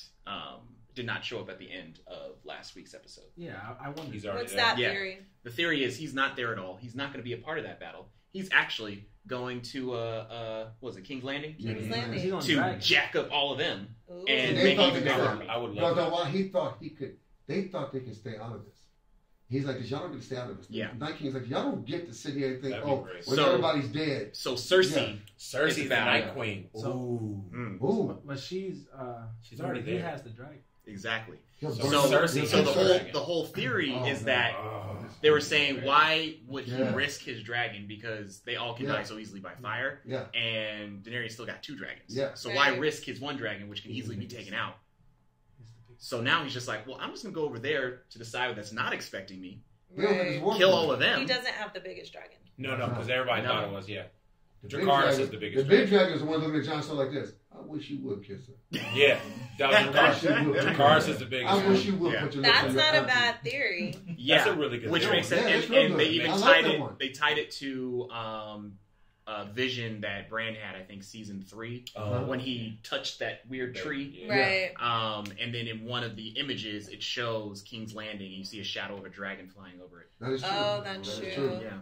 did not show up at the end of last week's episode. Yeah, I wonder. He's already What's there. that Yeah. theory? The theory is he's not there at all. He's not going to be a part of that battle. He's actually going to what was it, King's Landing? King's Yeah. Landing. He's on To Dragon. jack up all of them. Ooh. And They make thought even they bigger could- army. I would No, love no, that. why he thought he could. They thought they could stay out of this. He's like, y'all don't get to stay out of this. Yeah. Night King's like, y'all don't get to sit here and think, That'd be oh, great. when So- everybody's dead. So Cersei, Yeah. Cersei's the bad. Night Queen. So- Ooh. Ooh, But she's already he there. has the dragon. exactly. he'll So burn So, them. Cersei- He'll so burn the whole theory Oh, is no. that Oh. they were saying, why would he Yeah. risk his dragon? Because they all can Yeah. die so easily by fire, Yeah. and Daenerys still got 2 dragons. Yeah. So why Right. risk his 1 dragon, which can easily be taken out? So now he's just like, well, I'm just gonna go over there to the side that's not expecting me, He'll make his Right. war kill plan. all of them. He doesn't have the biggest dragon. No, because everybody No. thought it was, yeah. The big Dracarys dragon- is the biggest The big dragon is the one looking at Jon Snow like this. I wish you would kiss her. Yeah. That was I wish you would. Dracarys is the biggest I wish one. you would Yeah. put your lips That's on your not a auntie. bad theory. Yeah, That's a really good which theory. makes sense, Yeah, it's and, real and they good. even I like tied that it. one. They tied it to a vision that Bran had, I think, season 3, when he touched that weird tree. Yeah. Right. And then in one of the images, it shows King's Landing, and you see a shadow of a dragon flying over it. That is true. Oh, that's That is true. Yeah. I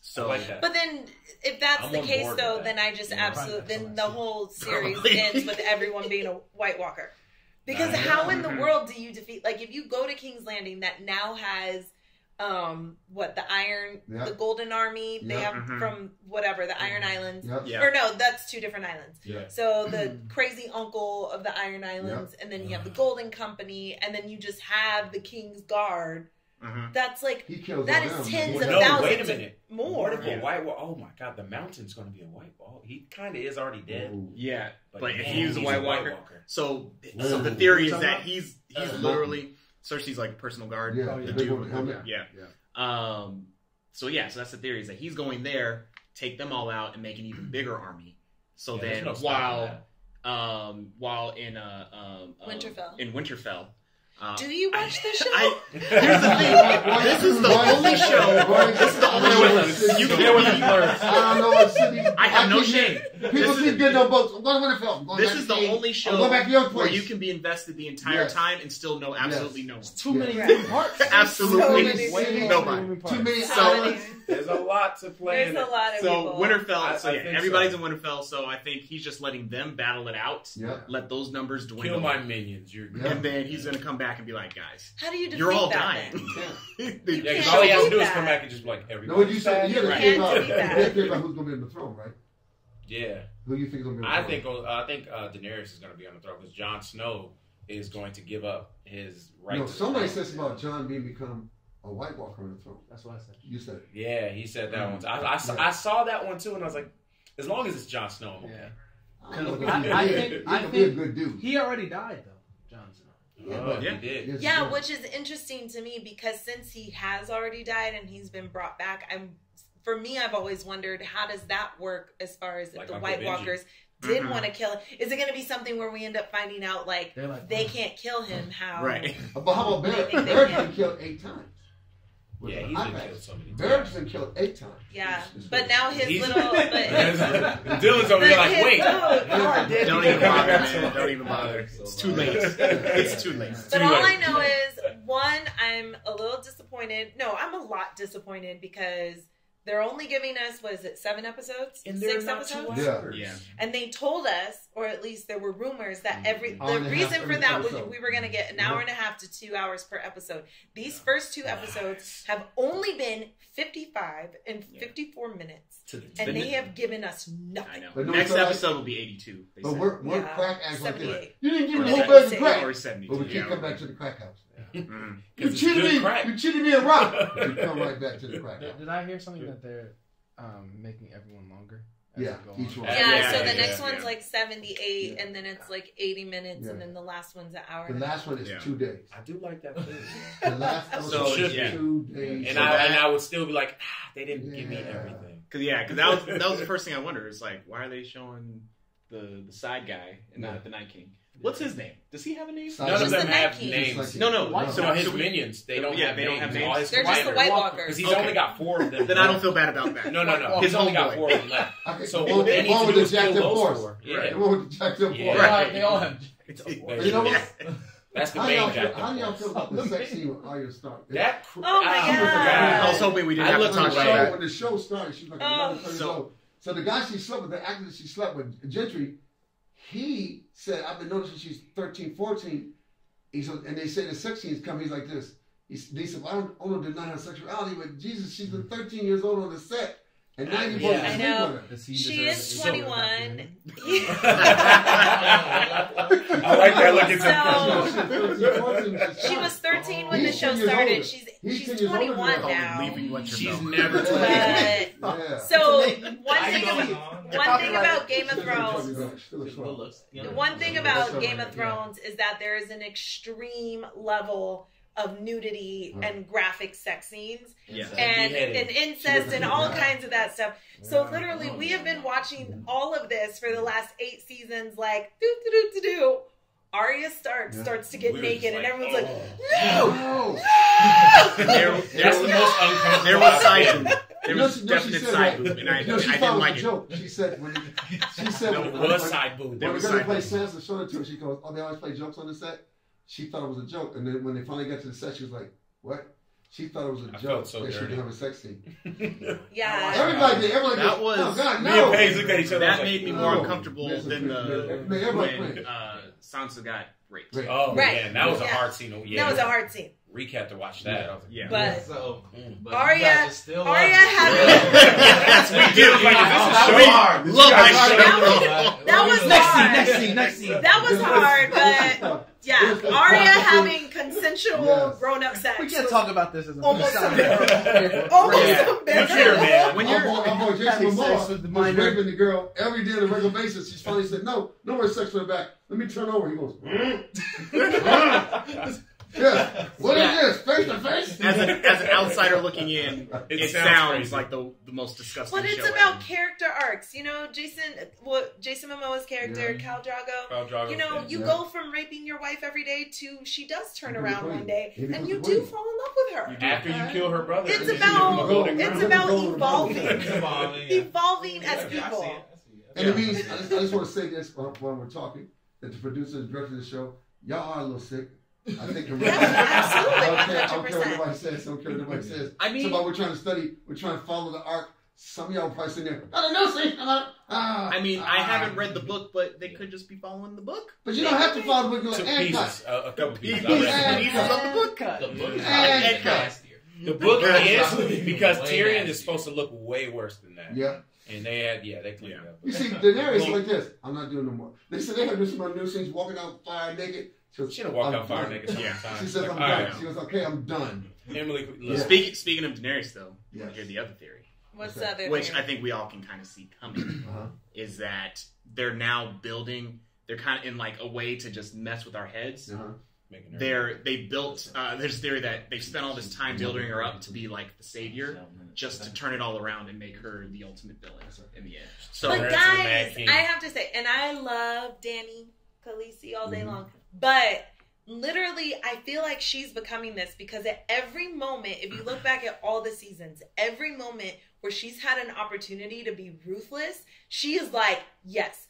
So like that. But then, if that's I'm the on case, board though, with then that. I just Yeah, absolutely right, that's then what the I see. whole series Probably. ends with everyone being a White Walker. Because Yeah. how in the world do you defeat? Like, if you go to King's Landing, that now has the Golden Army. They Yeah. have from whatever the Iron Islands. Yep. Yeah. Or no, that's 2 different islands. Yeah. So the crazy uncle of the Iron Islands, and then you have the Golden Company, and then you just have the King's Guard. Mhm. That's like He kills that all is them. tens Well, of no, thousands wait a minute. more. What if Yeah. a white wall? Oh my god, the mountain's going to be a white wall. He kind of is already dead. Ooh. Yeah, but if man, he was a he's White Walker, so Ooh. the theory is What that you he's Uh, literally Cersei's like personal guard. Yeah, Oh, yeah. The the big dude one with with the the helmet. yeah. So that's the theory is that he's going there, take them all out, and make an even bigger army. So Yeah, there's then no stopping while in Winterfell. in Winterfell. Do you watch the show? Here's the thing. This is the only show. This is the only show. You There was can I don't know what city. I have no keep shame. hearing- People keep getting on boats. I'm going to Winterfell. I'm going This back is to the King. only I'm show going back to your where place. you can be invested the entire Yes. time and still know absolutely no one. Too many Right. moving parts. Absolutely many nobody. Too many So- outlets. There's a lot to play There's in a it. lot of So people. Winterfell, I think everybody's so. in Winterfell, so I think he's just letting them battle it out. Yeah. Let those numbers dwindle. Kill my minions. You're good. Yeah. And then he's gonna come back and be like, guys, How do you defeat you're all that dying. then? Yeah, You because can't all he has to do do is that. come back and just be like, No, everybody. what you said, you You gotta can't think about, do you that. gotta think about who's going to be on the throne, right? Yeah. Who you think is going to be on I the think throne? Daenerys is going to be on the throne because Jon Snow is going to give up his right. No, to the somebody throne. says about John being become a White Walker on the throne. That's what I said. You said it. Yeah, he said that one. Yeah. I saw that one too, and I was like, as long as it's Jon Snow, I'm okay. Yeah. I don't know if I he think- did. I He could be a think- good dude. He already died though, Jon Snow. Oh, Yeah. he did. Yes, Yeah, he which is interesting to me because since he has already died and he's been brought back, for me, I've always wondered how does that work as far as if Like the Uncle White Benji. Walkers did Mhm. want to kill him. Is it going to be something where we end up finding out like They're like, they can't kill him? How? Right. But how about Barrett? I think they Barrett's can. been killed 8 times. With Yeah, an he's been iPad. killed so many times. Barrett's been killed 8 times. Yeah, It's but now his He's- little. But, Dylan's over here like, his wait. little- Don't even bother, man. Don't even bother. It's too late. It's too late. But Too all late. I know is, one, I'm a little disappointed. No, I'm a lot disappointed because they're only giving us, 7 episodes? And they're 6 not 2 episodes? hours. Yeah. And they told us, or at least there were rumors, that Hour the and a half reason for every that was episode. we were going to get an hour and a half to 2 hours per episode. These first 2 episodes have only been 55 and 54 minutes. And they have given us nothing. I know. But no, Next so episode will be 82. They But said. we're Yeah. crack acts like this. 78. You didn't give me Or a whole bag of 78. crack. Or 72. But we keep yeah, coming back to the crack house. Mhm. You it's cheated good me. crack. You cheated me a rock. We come right back to the crack house. Did I hear something that they're making everyone longer? as Yeah, they go each on? one. Yeah, so yeah, the next yeah. one's like 78, Yeah. and then it's like 80 minutes, and Yeah. then the last one's an hour. The and a half. last one is Yeah. 2 days. I do like that too. The last episode So, is yeah. 2 days. And So I would still be like, they didn't give me Yeah. everything. Because that was the first thing I wondered. It's like, why are they showing the side guy and not the Night King? What's his name? Does he have a name? Side None of Just them the Night have King. names. No. So his so we- minions, they don't Yeah, have they don't names. have names. All his They're just the fighters. White Walkers. Because he's Okay. only got 4 of them. Then I don't feel bad about that. No. His He's only got homeboy. 4 of them left. Okay, So the all one they need with to do the is kill jacked up those horse. 4. The Yeah. one with the jacked up Yeah. horse. Right. They all have. You know what? That's the How main y'all jacked how y'all up feel horse. about the sex scene with Arya Stark? That Oh my I God. was hoping we didn't I have to looked talk at about the that. When the show started, she was like Oh. 11, 30 years old. So the guy she slept with, the actor that she slept with, Gentry, he said, I've been noticing she's 13, 14. And they say the sex scenes come, he's like this. They said, well, I don't deny her sexuality, but Jesus, she's been 13 years old on the set. And now you're supposed to I sleep know. with her. Does he She deserve is it? 21. I like that looking She was 13 when the He's show 10 years started. older. She's 10 years 21 older than now. Leaving what you're She's know. never But, 20. Yeah. so I one thing about Game of Thrones, Yeah. one thing about Game of Thrones is that there is an extreme level of nudity and graphic sex scenes Yeah. and Beheaded. incest and all kinds of that stuff. So literally, we have been watching all of this for the last 8 seasons. Like, do. Arya Stark starts to get We were naked, just and like, everyone's oh. like, no, No. That's the most uncomfortable. There was side boob. There You know, was she definite said, side boob, and I You know, she didn't thought it was like a it. joke. She said, No, it was side boob. when There we're was going to side play boob. Sansa, showed it to her, she goes, oh, they always play jokes on the set? She thought it was a joke. And then when they finally got to the set, she was like, what? She thought it was a I joke felt so that she dirty. could have a sex scene. yeah. Everybody did. Everybody That did. was- Oh, God, Me no. and Paige looked at each other. That I was made me like, more oh. uncomfortable than Man, everybody when played. Sansa got raped. Right. Oh, Right. man. That was a Yeah. hard scene. Yeah. That was a hard scene. Reek had to watch that. I was like, Yeah. But But Arya- you guys are still Arya loving it. had- Yes, we do. That was We hard. love That that show. That was Next hard. scene. Next scene. That was hard, but yeah, Arya having consensual Yes. grown-up sex. We can't was talk about this as a Almost sound. almost Yeah. unbearable. You care, man. When Our you're boy Jason having sex Momoa with the was minor. raping the girl every day on a regular basis. She finally said, no more sex with her back. Let me turn over. He goes, yeah. What is this? Face to face? as an outsider looking in, it sounds sounds crazy. like the most disgusting But it's show about ever. character arcs. You know, Jason Momoa's character, Yeah. Khal Drogo. Khal Drogo, You know, yeah. you Yeah. go from raping your wife every day to she does turn He around becomes one queen. day, He becomes and you queen. do fall in love with her. After you kill her brother. It's you give about- him a golden it's crown. about Golden evolving. Crown. Evolving as I see people. it. And it means, I just want to say this while we're talking, that the producer and director of the show, y'all are a little sick. I think the absolutely, I don't care what 100%. nobody says. I don't care what nobody says. I mean- Somebody we're trying to study, we're trying to follow the arc. Some of y'all probably sitting there, I don't know, see? I mean, I haven't read the book, but they could just be following the book. But you don't have to follow the book. You're To like, and pieces. cut. A couple pieces. I Pieces read and it. cut. of the book. The book is And nastier. The book is Way because nastier. Tyrion is supposed to look way worse than that. Yeah. And they cleaned it up. You see, Daenerys is like this. I'm not doing no more. They said they had this one new scenes walking out fire naked. She goes, Should have walked I'm out fire done. naked Yeah. sometimes. She says, Like, I'm all done. right, She goes, okay, I'm done. Emily, Yeah. look, Speaking of Daenerys, though, Yes. here's the other theory, What's the other which theory? I think we all can kind of see coming, Uh-huh. is that they're now building. They're kind of in like a way to just mess with our heads. Uh-huh. making her- They built. There's a theory that they've spent all this time building her up to be like the savior, just to turn it all around and make her the ultimate villain in the end. So But Her into the Mad guys, King. I have to say, and I love Dani Khaleesi all day Mhm. long, but literally, I feel like she's becoming this because at every moment, if you look back at all the seasons, every moment where she's had an opportunity to be ruthless, she is like, yes,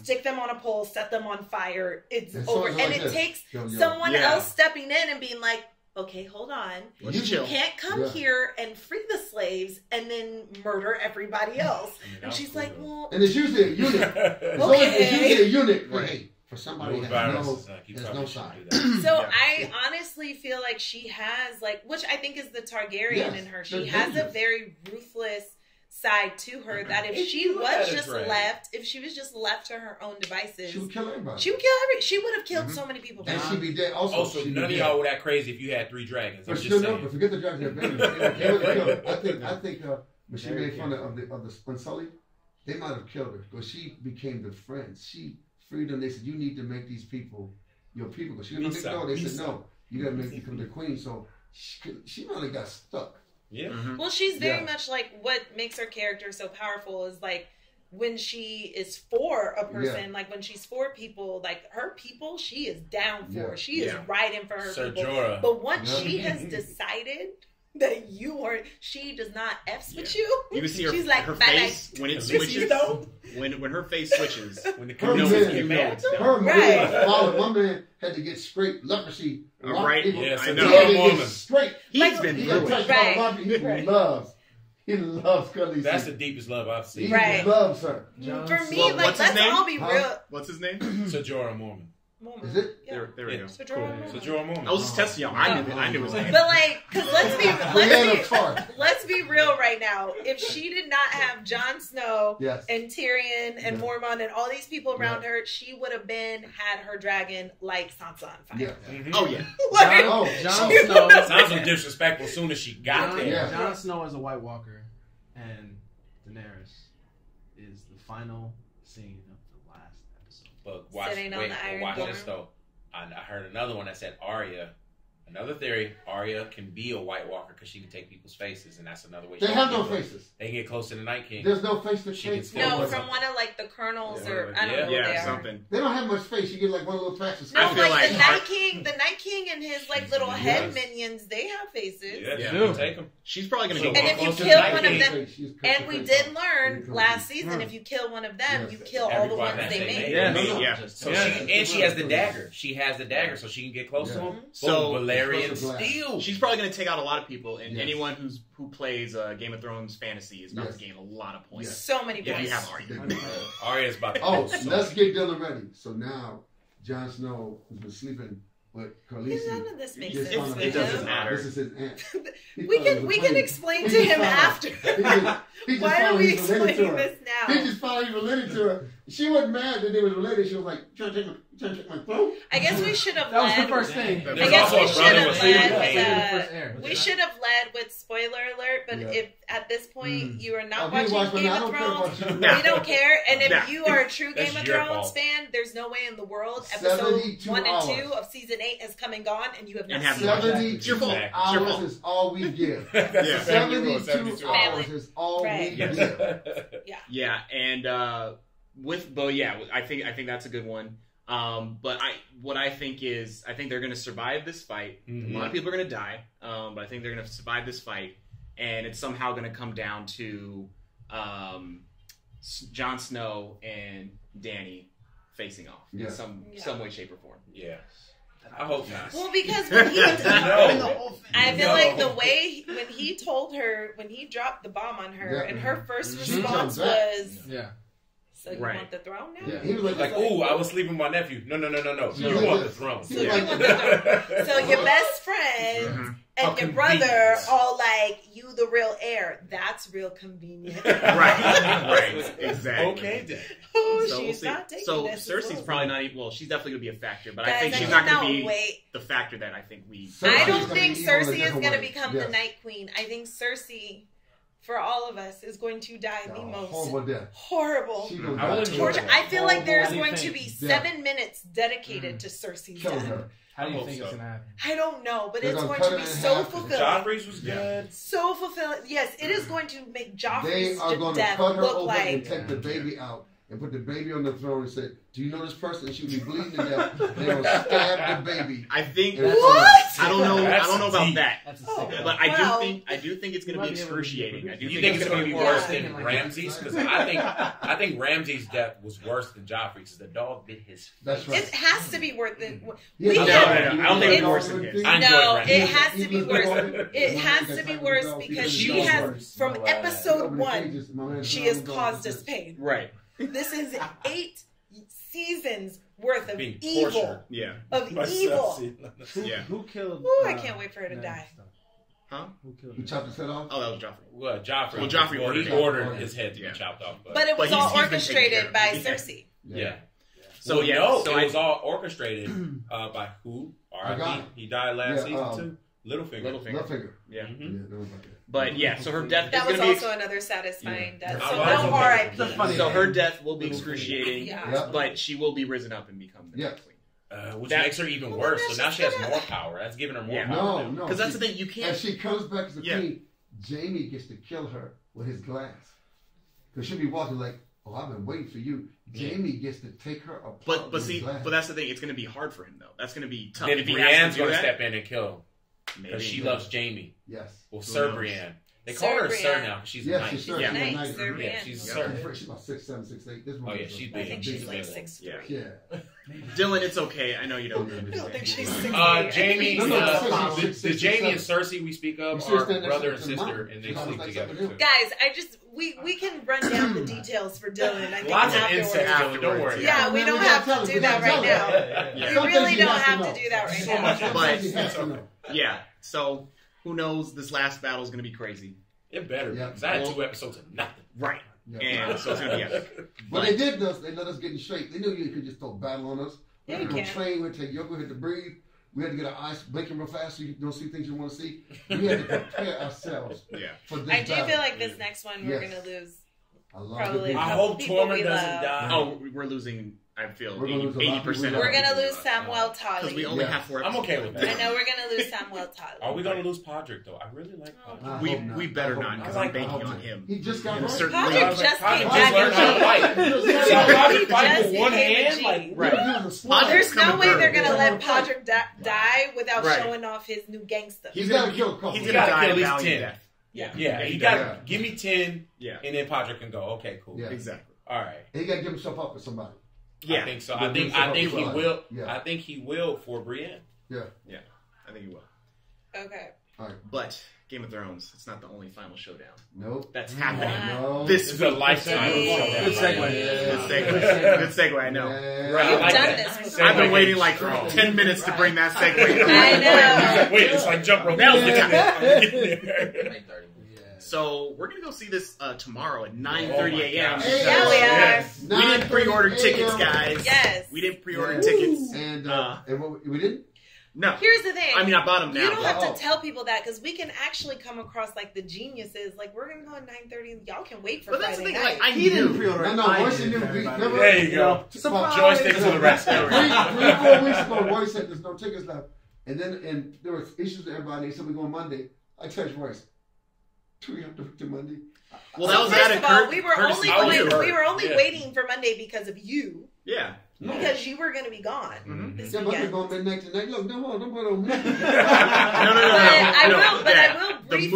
stick them on a pole, set them on fire, it's And over. songs And like it this. takes Yo, yo. someone Yeah. else stepping in and being like, okay, hold on. Let's You chill. can't come here and free the slaves and then murder everybody else. And she's like, well, And it's usually a unit. It's okay. usually a unit. Right. Hey, for somebody No that has viruses, there's no side. So Yeah. I honestly feel like she has like, which I think is the Targaryen Yes, in her. She they're has a dangerous. very ruthless side to her that if she was just left, if she was just left to her own devices, She would kill everybody. she would kill she would have killed so many people. And she'd be dead. Also, So she'd none of be y'all dead. were that crazy if you had 3 dragons. I'm But just still, no, saying. but forget the dragon. They're babies. They would have killed her. I think when she made fun of the Unsullied, they might have killed her because she became the friend. She freed them. They said, "You need to make these people your people." Because she didn't make no. They said, "No, you got to make them the queen." So she might have got stuck. Yeah. Well, she's very much like what makes her character so powerful is like when she is for a person, like when she's for people, like her people, she is down for. Yeah. She is riding for her Sir people. Jorah. But once she has decided that you are, she does not F's with you. You can see her, She's like, her bye-bye. face when it switches. When her face switches, When the Her community man, get mad. her Right. man, my man had to get straight leprosy. Right. Yes, I I know. He had to Woman. get straight. he's Like- been He through got it. touched Right. by Bobby. He loves Khaleesi. That's the deepest love I've He seen. Right. loves her. For me, Well, like what's his let's name? all be Huh? real. What's his name? Sir Jorah Mormon. Is it? Yeah. There we go. Sir Jorah Mormon. Sir Jorah Mormon. I was just testing y'all. I knew his name. But like, cause Brienne of Tarth. let's be real right now. If she did not have Jon Snow Yes. and Tyrion and Yeah. Mormont and all these people around her, she would have had her dragon like Sansa on fire. Yeah. Mhm. Oh yeah. Like, Jon she Snow. would have Sounds so been- disrespectful as soon as she got there. Yeah. Jon Snow is a White Walker, and Daenerys is the final scene of the last episode. But watch, Sitting on wait, the but Iron watch Throne. this though. I heard another one that said Arya. Another theory: Arya can be a White Walker because she can take people's faces, and that's another way. They she have can no get close. faces. They can get close to the Night King. There's no face to She can face. still No, work. from one of like the colonels Yeah. or I don't know who they Yeah, are. something. They don't have much face. You get like one little patch of No, I feel like, like the Night King and his like little head Yes. minions, they have faces. Yeah, Yeah. you can take them. She's probably gonna So be. And if you close to kill Night one of King. them, and we did learn last season, Mm. if you kill one of them, Yes. you kill all the Everybody ones that they they made. Yeah. Yeah. So Yeah. she has the dagger. She has the dagger, so she can get close to Yeah. him. So- Boom, Valerian It's supposed to steel. She's probably going to take out a lot of people, and Yes. anyone who plays Game of Thrones fantasy is about Yes. to gain a lot of points. Yes. So many If you points. have Arya. Arya's about to. Oh, do so let's much. get Dylan ready. So now, Jon Snow, who's been sleeping with None Khaleesi, of this makes just sense found to out It doesn't him. matter. This is his aunt. He We thought it can was we can funny. explain He to just him found out. after. He just Why found are we he's related to explaining her. this He now? just found he related to her. She wasn't mad that they was related. She was like, "You trying to take my throat?" I guess we should have That was the led. first thing. I I There's guess also we a should brother have with led Stephen with. King. First air. We should have led with spoiler alert, but Yeah. if at this point you are not Oh, he watching was, Game I of don't care Thrones, about you. Nah. we don't care. And if Nah. you are a true That's Game of your Thrones fault. fan, there's no way in the world episode 72 1 and 2 hours. of season 8 has come and gone, and you have not And haven't seen watched it. it. 72 It's your fault. It's your hours fault. is all we give. That's Yeah. the family rule, 72 hours. hours is all we Right. give. Yeah, and I think that's a good one. But what I think is, I think they're going to survive this fight. Mhm. A lot of people are going to die, but I think they're going to survive this fight, and it's somehow going to come down to Jon Snow and Dany facing off Yeah. in some way, shape, or form. Yeah. I hope not. Well, because when he, No. I feel No. like the way when he told her, when he dropped the bomb on her, Yeah. and her first She response jumped back. was, Yeah. "So you Right. want the throne now?" Yeah, he was Like, ooh, I was sleeping with my nephew. No. Yeah. You want the throne. So you want the throne. So your best friend Mhm. How and your brother convenient. all like, "You the real heir." That's real convenient. Right, exactly. Okay, then. Oh, So we'll she's see. not taking So this. Cersei's probably not even. Well, she's definitely gonna be a factor, but I Guys, think she's I not gonna cannot be wait. the factor that I think we. Cersei's I don't gonna think be evil in a Cersei is different going to way. become Yes. the Night Queen. I think Cersei, for all of us, is going to die the most horrible death. horrible. She gonna I die. will torture. I feel like there's How do you going to think? be Yeah. 7 minutes dedicated to Cersei's Kill death. her. How do you hope think so. it's gonna happen? I don't know, but They're it's gonna going cut to it be in so half. fulfilling. Joffrey's was good. So fulfilling. Yes, it is going to make They Joffrey's are going to death cut her look open and like. take the baby out and put the baby on the throne and said, "Do you know this person?" And she would be bleeding to death. They will stab the baby. I think What? I don't know about deep. that. That's a Oh. sick. But Wow. I do think it's going to be excruciating. I do You think think it's going to be worse Yeah. than Ramsay's? Because I think Ramsay's death was worse than Joffrey's. The dog bit his. That's right. It has to be worth it. Yeah, We no, can- no, I don't think it's it's- worse than his. I enjoyed No, Ramsay. it has to be worse. It has to be worse because She she was has, worse. from No, episode 1, she has caused us pain. Right. This is 8 seasons worth of Being evil. tortured. Yeah. Of My evil. son- Yeah. Who killed? Ooh, I can't wait for her to Ned die. Stark? Huh? Who killed? You her? chopped his head off? Oh, that was Joffrey. Well, Joffrey. Well, Joffrey he ordered it. ordered his head to Yeah. be chopped off. But it was But all he's been taken care orchestrated of. by Yeah. Cersei. Yeah. So, Well, yeah, no, so it I- was all orchestrated by who? I got R.I.P. it. He died last Yeah, season too. Littlefinger. Littlefinger. Yeah. Mhm. Yeah, no one about that. But yeah, so her death That is was going to be. also another satisfying death. Yeah. So I no was okay. That's funny. So her death will be excruciating, Yeah. Yeah. but she will be risen up and become the Yeah. next queen. Which That- makes her even Well, worse. that's So now just she has gonna- more power. That's giving her more Yeah. power. No, no. Because that's she- the thing, you As can't. she comes back as the Yeah. queen, Jamie gets to kill her with his glass. Because she'll be walking like, "Oh, I've been waiting for you." Yeah. Jamie gets to take her apart. But with see, his glass. but that's the thing. It's going to be hard for him though. That's going to be tough. Then If he has Brienne's do going to that, step in and kill him maybe. because she Yeah. loves Jamie. Yes. Well, Who Sir knows? Brienne. They Sir call her Sir Brienne. now because she's Yeah, a knight. she's Sir. Yeah. Nice, Nice. Sir Yeah, Brienne. she's Yeah. Sir. She's about 6'7", 6'8". This Oh woman yeah, is she's I big. think She's she's like big. 6'3". Yeah. Yeah. Dylan, it's okay. I know you don't I don't understand. think she's 6'3". Jamie, No, no, the 6'6", Jamie and 6'7". Cersei we speak of You should are stand next brother to and her sister, mom. and they She's almost sleep like together something too. Guys, we can run down the details for Dylan. I think Lots of afterwards. incest, Dylan. Don't worry. Yeah, we Man, don't we gotta have tell to her, do we that gotta right tell now. her. We Yeah. Some really things you don't have to to know. do that right So now. much Some But- things you have to know. Yeah. So who knows? This last battle is going to be crazy. It better Yeah. because I had Well- 2 episodes of nothing. Right. Yeah. And so it's going to be epic. But they did this. They let us get in shape. They knew you could just throw battle on us. We Yeah, had to you go can. train. We had to take yoga. We had to breathe. We had to get our eyes blinking real fast so you don't see things you want to see. We had to prepare ourselves Yeah. for this I do battle. feel like this next one we're Yes. gonna lose. I love probably it. I couple hope people Tormund we doesn't love. die. Oh, we're losing. I feel We're gonna lose a lot of 80%. people. We're gonna lose Samuel because we Tully. only Yes. have 4 I'm episodes. okay with I that. know we're gonna lose Samuel Tully. Are we gonna lose Podrick though? I really like Podrick. I We hope not. we better I hope not not. because I I'm like banking Podrick. on him. He just got In a right. certain Podrick way. just Podrick came just back learned how to in fight. shape. See, Podrick fight Just with one became a hand, G. like Right. Right. There's no coming way through. they're gonna let Yeah. Podrick die without Right. showing off his new gangster. He's gotta kill a couple. He's You gonna gotta die kill a at least valiant 10. death. Yeah. Yeah, he you does. got give me 10, Yeah. and then Podrick can go. Okay, cool. Yeah. Exactly. All right. He got to give himself up for somebody. Yeah. I think so. Yeah, I think he's he alive. will. Yeah. I think he will for Brienne. I think he will. Okay. But Game of Thrones, it's not the only final showdown. Nope. That's happening No. this It's a week. lifetime Good showdown. segue. Good segue. Good segue. I know. Yeah. Right, I You've like done that. this before. I've been Segue waiting is like strong. 10 minutes to bring that segue. I know. Wait, it's like jump rope. Now Look at it. 9:30. So we're gonna go see this tomorrow at 9:30 a.m. Hey, Yeah, we are. Yes. We didn't pre-order tickets, guys. Yes. We didn't pre-order Yeah. tickets. And what, we didn't? No. Here's the thing. I mean, I bought them now. You don't have Oh. to tell people that because we can actually come across like the geniuses. Like we're gonna go at 9:30 and y'all can wait for But that's the Friday thing. night. Like, I He didn't knew. pre-order it. No, I Royce did, knew. everybody. Remember? There you go. Surprise. Joystick to the rescue. 3-4 weeks ago, Royce said there's no tickets left. And then there was issues with everybody. They said we're going Monday. I texted Royce, do we have to wait till Monday? Well, that was First out of of all, courtesy. we were only Oh, you going, were. we were only Yeah. waiting for Monday because of you. Yeah. Because you were gonna be gone Mhm. this Yeah, but we're weekend. going midnight tonight. Look, don't put on me. No. But I will The brief.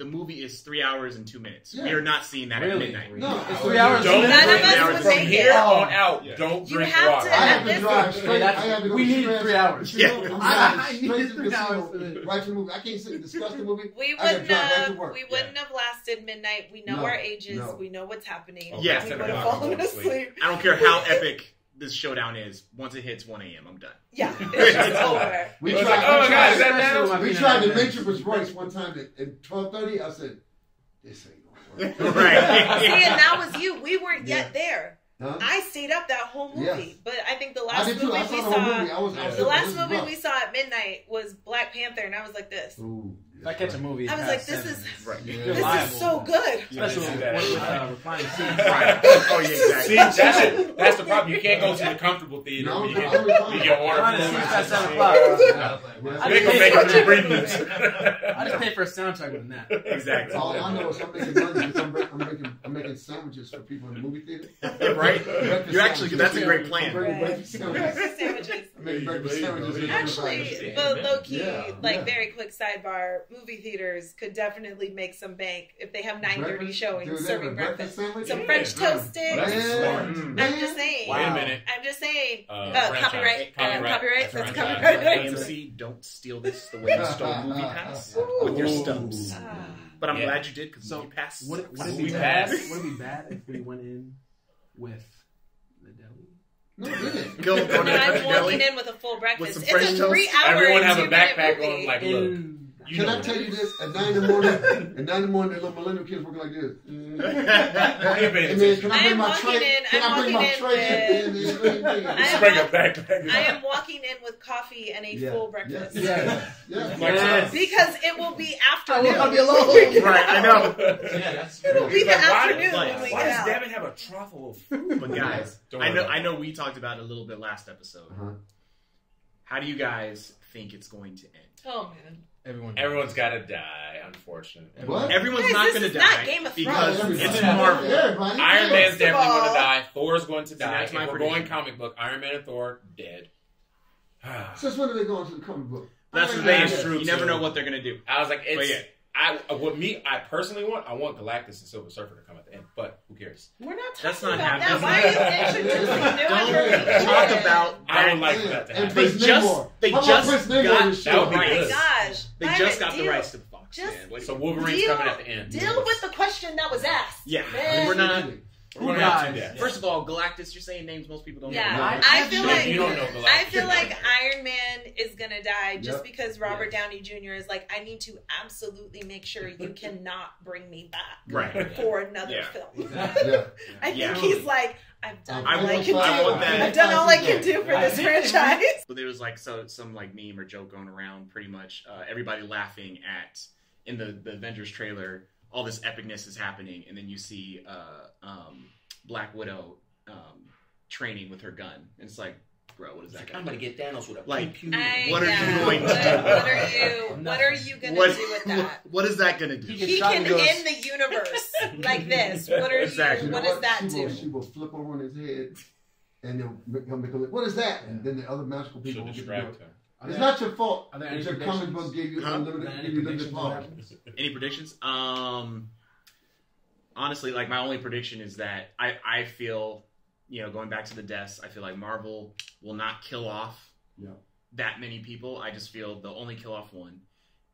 movie is 3 hours and 2 minutes. Yeah. We are not seeing that Really? at midnight. No, It's 3 hours. Don't None of drink us now. would From make here it. on out. Yeah. Don't You drink have water. to- I have to Listen. drive straight. That's- I have to go we need straight 3 hours. Yeah. I'm I driving need straight to 3 the hours casino, for this. right to the movie. I can't sit and discuss the movie. We I gotta wouldn't drive back to have. work. We wouldn't have lasted midnight. We know No, our ages. no. We know what's happening. Oh, Yeah. We 7 would have o'clock, fallen I'm asleep. asleep. I don't care how epic this showdown is. Once it hits 1 a.m., I'm done. Yeah, it's just over. We It was tried. like, oh my God, is that Especially now? when We I tried to peanut make sure it was Royce one time at 12:30. I said, "This ain't gonna work." Right. See, and that was you. We weren't yet there. Huh? I stayed up that whole movie, Yes. but I think the I last did movie too. I we saw the whole movie. saw, I was the upset. last This is movie rough. we saw at midnight was Black Panther, and I was like this. Ooh, If I catch a movie, I was like, this is liable. so good. Especially with reclining seats. Right. Oh yeah, See, exactly. that's the problem. You can't go to the comfortable theater. No, You no, get water. Reclining seats at 7 Yeah. o'clock. They gonna make it to breathing. I just paid for a soundtrack with a nap. Exactly. All I know is I'm making money because I'm making sandwiches for people in the movie theater. Right? Breakfast You actually, sandwiches. that's a great I'm plan. bringing breakfast sandwiches. Breakfast sandwiches. I'm making breakfast sandwiches. Actually, low key, Yeah. very quick sidebar, movie theaters could definitely make some bank if they have 9:30 showings serving breakfast. sandwich? Some French toast sticks. Man. I'm just saying. Wait a minute. I'm just saying. Franchise. Copyright. Copyright. That's Franchise. copyright. AMC, don't steal this the way you stole Movie Pass with your stubs. But I'm Yeah. glad you did because So, Movie Pass. Would it We be bad? passed. Would it be bad if we went in with the deli? No, it didn't. Go to the I'm country walking deli. in with a full breakfast. some It's French a toast. 3-hour Everyone have a 2-minute backpack movie. on, like, look. You Can know I what tell it you is. this? At 9 in the morning, the little millennial kids working like this. You paying And then, can I I bring am my walking tray? in- Can I'm I bring my walking in tray? Just bring a backpack. I am walking in with coffee and a Yeah. full breakfast. Yeah. Yes. Because it will be I will afternoon. not be alone. Right, I know. Yeah, that's It'll be the Like, why- afternoon like, when we Why get does out. Devin have a truffle of food? But guys, Don't I worry know about it. I know we talked about it a little bit last episode. Uh-huh. How do you guys think it's going to end? Oh man. Everyone's got to die, unfortunately. What? Everyone's Guys, not this going to is not die Game of because Thrones. it's Everybody. Marvel. Everybody. Iron Man's of definitely all- going to die. Thor's going to So die. that's If my we're prediction. going comic book, Iron Man and Thor, dead. Since when are they going to the comic book? That's the Iron thing. Man is true, You never too. know what they're going to do. I was like, But it's... yeah. I personally want Galactus and Silver Surfer to come at the end, but who cares? We're not talking That's not about happening. that. Why are you introducing new Don't information? talk about I would that. like that to And happen. They Prince just Namor. they How about just Prince Namor got in this the show? That would be Oh my rights. good. gosh. They Simon, just got the deal- rights to Fox. just- Man. What do So you- Wolverine's Deal- coming at the end. Deal with the question that was asked. Yeah, Man. we're not. We're going to have two Guys. deaths. First of all, Galactus, you're saying names most people don't Yeah, know. I feel You like don't know Galactus. I feel like Iron Man is gonna die just Yep. because Robert Downey Jr. is like, I need to absolutely make sure you cannot bring me back Right. for another Yeah. film. Yeah. I think Yeah. he's like, I've done I all I want- can do. I want that. I've done all I can do for this franchise. But there was like some like meme or joke going around, pretty much everybody laughing at in the Avengers trailer. All this epicness is happening, and then you see Black Widow training with her gun. And it's like, bro, what is that? I'm gonna get Thanos with a Like, pew pew. What are you going to do? What are you gonna What- do with that? What is that gonna do? He can end the universe like this. What are Exactly. you? What does that she do? Will, she will flip over on his head, and he'll make a what is that? And then the other magical people She'll will get to do distract it. her. It's not your fault. Are there It's any your comic predictions? book gave you Huh? unlimited, give you limited power. Any predictions? Honestly, like my only prediction is that I feel, going back to the deaths, I feel like Marvel will not kill off that many people. I just feel they'll only kill off one,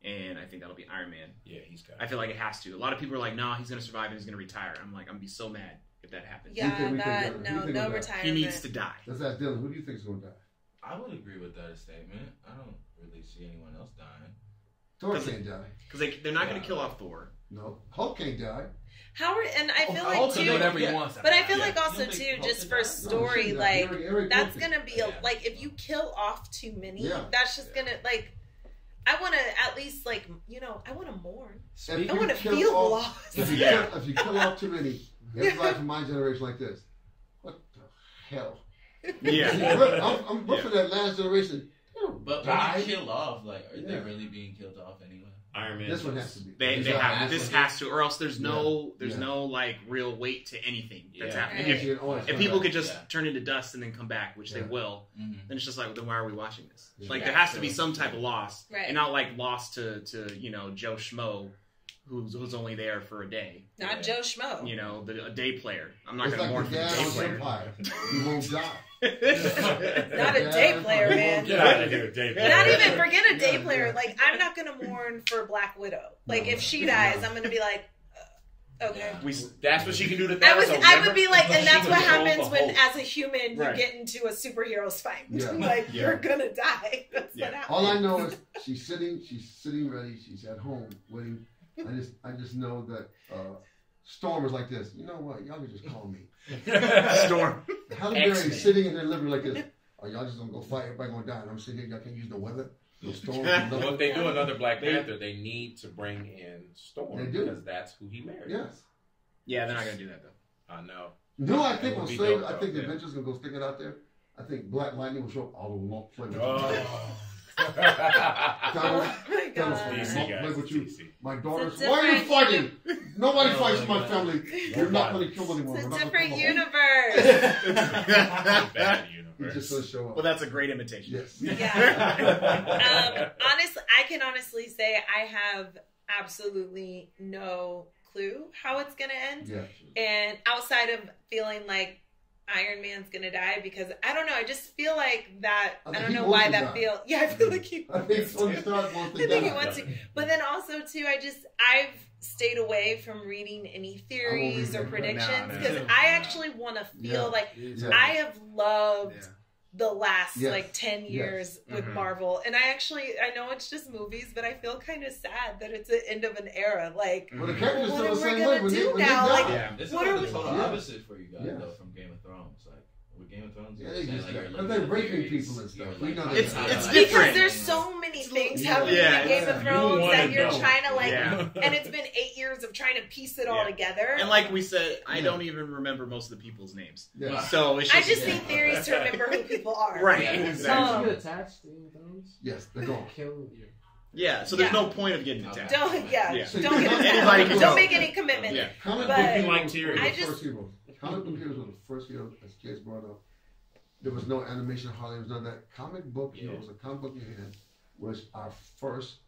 and I think that'll be Iron Man. Yeah, he's got I feel like it has to. A lot of people are like, "Nah, he's gonna survive and he's gonna retire." I'm like, I'm gonna be so mad if that happens. Yeah, We think that that- we no think no that- retirement. He needs to die. Let's ask Dylan. Who do you think is going to die? I would agree with that statement. I don't really see anyone else dying. Thor Does it- can't die. Because they're not gonna kill off Thor. No, Hulk can't die. Howard, and I feel Hulk like can do too. whatever he wants. But I feel Yeah. like also You don't think too, Hulk just can for die? No, story, shouldn't die. like Eric that's Wilson. gonna be Yeah. like if you kill off too many, Yeah. that's just gonna like. I want to at least like I want to mourn. If I you want to kill feel off- lost. If you, Yeah. kill, if you kill off too many, everybody from my generation like this. What the hell? Yeah. I'm for that last generation. They don't But die. when you kill off, like, are they Yeah. really being killed off anyway? Iron Man. This one has to be. They This have one this to has to, or else there's Yeah. no like real weight to anything that's Yeah. happening. Right. If, be. It always if comes people back. could just Yeah. turn into dust and then come back, which they Yeah. will, Mm-hmm. then it's just like, then why are we watching this? Yeah. Like Yeah. there has to be some type of loss, Right. and not like loss to Joe Schmo, who's only there for a day. Not Joe Schmo. A day player. I'm not It's going to like mourn the for the dad day on player. Empire. He won't die. Not a day player, man. Get out of here, Dave. Not even forget a day Yeah, player. yeah. Like I'm not gonna mourn for Black Widow. Like No. if she dies, I'm gonna be like, okay. That's what she can do to Thanos. I remember? would be like, and She that's what controls happens the when, whole- as a human, Right. you get into a superhero's fight. Yeah. Like Yeah. you're gonna die. That's Yeah. what happens. All I know is she's sitting ready. She's at home waiting. I just know that Storm was like this. You know what? Y'all can just call me. Storm. Halle Berry X-Men. is sitting in their living room like this. Oh, y'all just gonna go fight? Everybody gonna die? And I'm sitting here. Y'all can't use the weather. The Storm. Well, if they do another Black Panther, they need to bring in Storm They do. because that's who he married. Yes. Yeah, they're not gonna do that though. I know. No, I think That would on be Slave, dope, I think the yeah. Avengers gonna go stick it out there. I think Black Lightning will show up all along. Play with you. Oh. Oh my Tell us, god. DC guys, play with you. DC. My daughters. It's a Why are you different fighting? Nobody No, fights in my no. family. You're not going to kill anyone. It's a We're not different gonna come home. universe. Bad He's universe. just going to show up. Well, that's a great imitation. Yes. Honestly, I can honestly say I have absolutely no clue how it's gonna end. Yeah. And outside of feeling like Iron Man's gonna die, because I don't know, I just feel like that. I don't he know wants why to that die. feel. Yeah, I feel like he I think wants Tony to. Stark wants I to think he die. wants to. But then also too, I've stayed away from reading any theories I or won't read predictions No. because I actually want to feel like Yeah. I have loved Yeah. the last Yes. like 10 years with Mhm. Marvel, and I know it's just movies, but I feel kind of sad that it's the end of an era. Like, Well, the characters What still are the we same gonna way. When do they now? die. Like, Yeah. This is What like are the we- total Yeah. opposite for you guys, Yeah. though, from Game of Thrones. Like, with Game of Thrones, Yeah, you're they saying, just like, like- you're but looking they're at raping theories, people and stuff. you're We like- know It's that. because different. there's so many things Yeah. happening Yeah, in Game yeah. of You Thrones wanna that you're know. trying to like, Yeah. and it's been 8 years of trying to piece it all Yeah. together. And like we said, I Yeah. don't even remember most of the people's names. Yeah. So it's I just, just need theories to remember who people are. Right. Yeah. Exactly. You attached to Game of Thrones? Yes, they're gone. Kill you. Yeah. So there's Yeah. no point of getting attached. Don't Yeah. don't get Anybody can don't tell. make any commitment. Yeah. Comic But book heroes like were Tyrion. the I just- first heroes. Comic book heroes were the first heroes as kids brought up. There was no animation, hardly was none of that. Comic book heroes, a comic book you had, was our first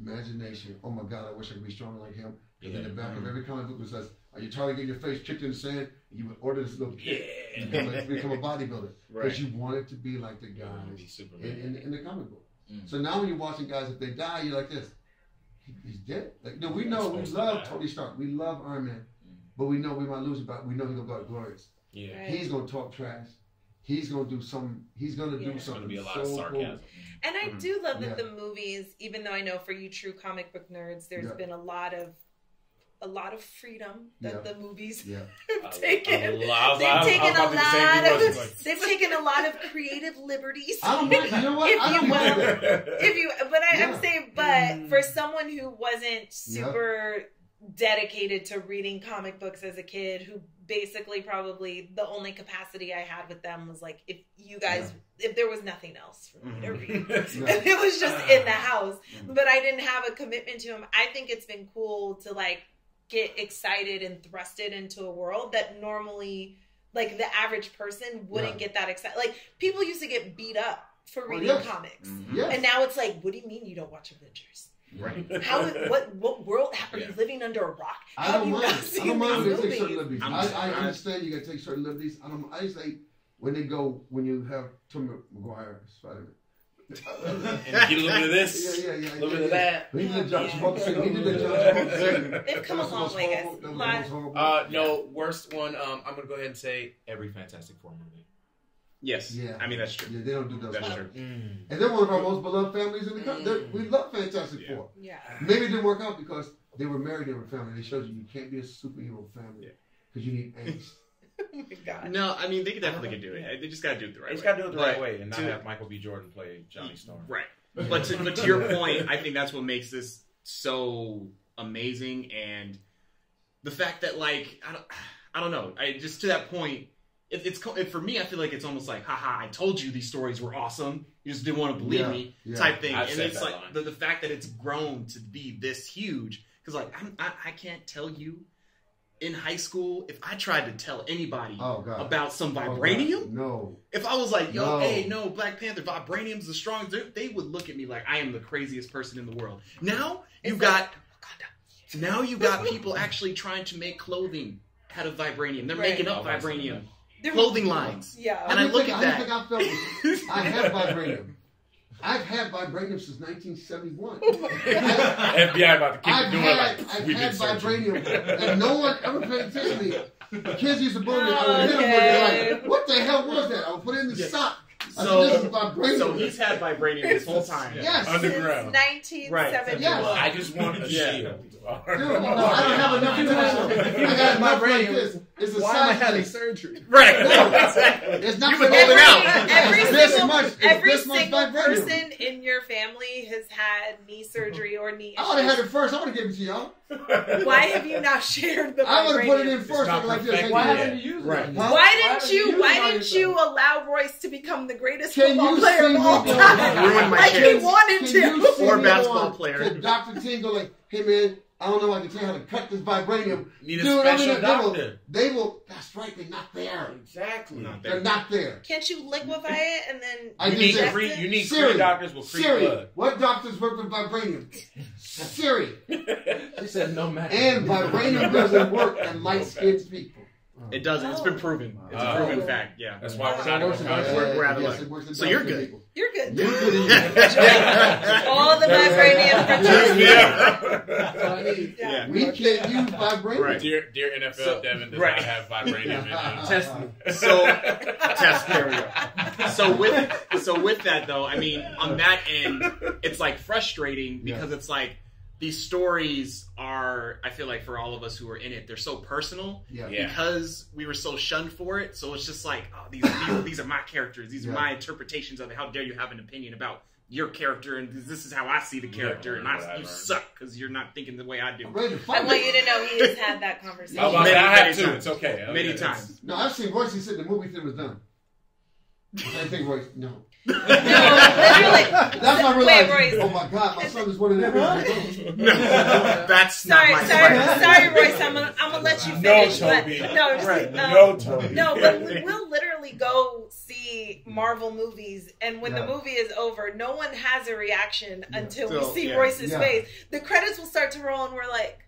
imagination. Oh my God, I wish I could be stronger like him. And in the back of every comic book it says, "Are you trying to get your face kicked in the sand?" You would order this little kid to become a bodybuilder Right. because you wanted to be like the guys in the comic book. So now when you're watching guys, if they die, you're like this. He's dead. Like, no, we know we love Tony Stark. We love Iron Man. But we know we might lose it, but we know he's gonna go out glorious. Yeah. Right. He's gonna talk trash. He's gonna do some. He's gonna Yeah. do There's something. There's going to be a lot so of cool. sarcasm. And I Mhm. do love that Yeah. the movies, even though I know for you true comic book nerds, there's Yeah. been a lot of freedom that Yeah. the movies Yeah. have taken. They've They've taken a lot of they've taken a lot of creative liberties. I don't mind. You know what? If I don't you mind will. that. If you, but I'm Yeah. saying, but for someone who wasn't super dedicated to reading comic books as a kid, who basically probably the only capacity I had with them was like, if you guys, if there was nothing else for me to read, and it was just in the house, but I didn't have a commitment to them. I think it's been cool to like get excited and thrusted into a world that normally, like the average person wouldn't get that excited. Like people used to get beat up for reading yes. comics. Yes. And now it's like, what do you mean you don't watch Avengers? Right. How? What world? Are you living under a rock? I How don't do you mind. not I see don't mind these when they take certain movies? liberties. I understand you gotta take certain liberties. I just say when they go when you have Tom Maguire Spider-Man. And get a little bit of this, Yeah. a little bit of that. He did the John Travolta scene. He did the John Yeah. Travolta scene. They've come a That was long way, guys. horrible. That was Lot- most horrible. No, worst one. I'm gonna go ahead and say every Fantastic Four movie. Yes. Yeah. I mean, that's true. Yeah, they don't do those. That's stuff. true. And they're one of our most beloved families in the country. We love Fantastic Yeah. Four. Yeah. Maybe it didn't work out because they were married, they were family. They showed you can't be a superhero family Yeah. because you need angst. Oh my god. No, I mean, they definitely could do it. They just got to do it the right They way. just gotta do it the right But way and not to- have Michael B. Jordan play Johnny Storm. Right. But to your point, I think that's what makes this so amazing, and the fact that like I don't know, just to that point, it's for me, I feel like it's almost like, haha, I told you these stories were awesome, you just didn't want to believe me, type thing. I've And said it's that like line. the fact that it's grown to be this huge, because like I can't tell you in high school if I tried to tell anybody about some vibranium. No. If I was like, yo, No. hey, no, Black Panther, vibranium's the strongest, they would look at me like I am the craziest person in the world. Now you got people actually trying to make clothing out of vibranium. They're Right. making up vibranium. They're- clothing lines. Yeah. And I look at that. I felt this. I have vibranium. I've had vibranium since 1971. FBI about to keep doing like I've we've had been searching. vibranium, and no one ever paid attention to me. The kids used to bully me. I would hit them with it, like, what the hell was that? I would put it in the sock. I said, this is vibranium. So he's had vibranium this whole time. Yes. Underground. 1971. Yes. I just want a Yeah. shield. Dude, no, I don't have enough to do I got enough like this. It's a Why am I size having thing. surgery? Right. No. Exactly. It's not You've for been holding every- out. Every It's this single, much. It's every this much single vibranium. person in your family has had knee surgery or knee I would have had issues, it first. I would have given it to y'all. why have you not shared the I would have put it in vibranium? first. not Like this. perfect. Hey, Why man. haven't you used it? Right. Huh? Why didn't you allow Royce to become the greatest Can football you player see of all me doing time? that? Ruin my Like he kids. wanted Can to. you see Or me basketball on player. to Dr. T go like, hey man, I don't know. I can tell you how to cut this vibranium. Need a Dude, special doctor. They will. That's right. They're not there. Exactly. Not They're there. not there. Can't you liquefy it and then I You just need said- free. You need Siri, free doctors with free Siri, blood. what doctors work with vibranium? Siri. She said no matter. And vibranium doesn't work on light-skinned people. It doesn't. It's been proven. It's a proven fact. Yeah. That's why we're So not in worse the than country. We're out of yes, luck. it works in So you're dark-skinned good. people. you're good. You're good. All the vibranium produced. Yeah. Yeah. We can't use vibranium. Right. Dear NFL, So- Devin does right. not have vibranium in him. Test me. So test. There we go. So with that though, I mean, on that end, it's like frustrating because it's like these stories are. I feel like for all of us who are in it, they're so personal. Yeah. Yeah. Because we were so shunned for it, so it's just like, oh, these are my characters. These are my interpretations of it. How dare you have an opinion about your character? And this is how I see the character, and you suck because you're not thinking the way I do. I'm ready to I fight. want you to know he has had that conversation. How about Many, that? I many have two. times. It's okay. Many Okay, times. No, I've seen Royce sit in the movie theater was done. I think Royce, no. No, literally. That's when I Wait, realized, Royce. oh my God, my son is one of them. No, that's Sorry, not my sorry, Royce. I'm gonna let you No, finish. Toby. But, no, Right. no, No, Toby. no, but we'll literally go see Marvel movies, and when the movie is over, no one has a reaction until we see Royce's face. The credits will start to roll, and we're like,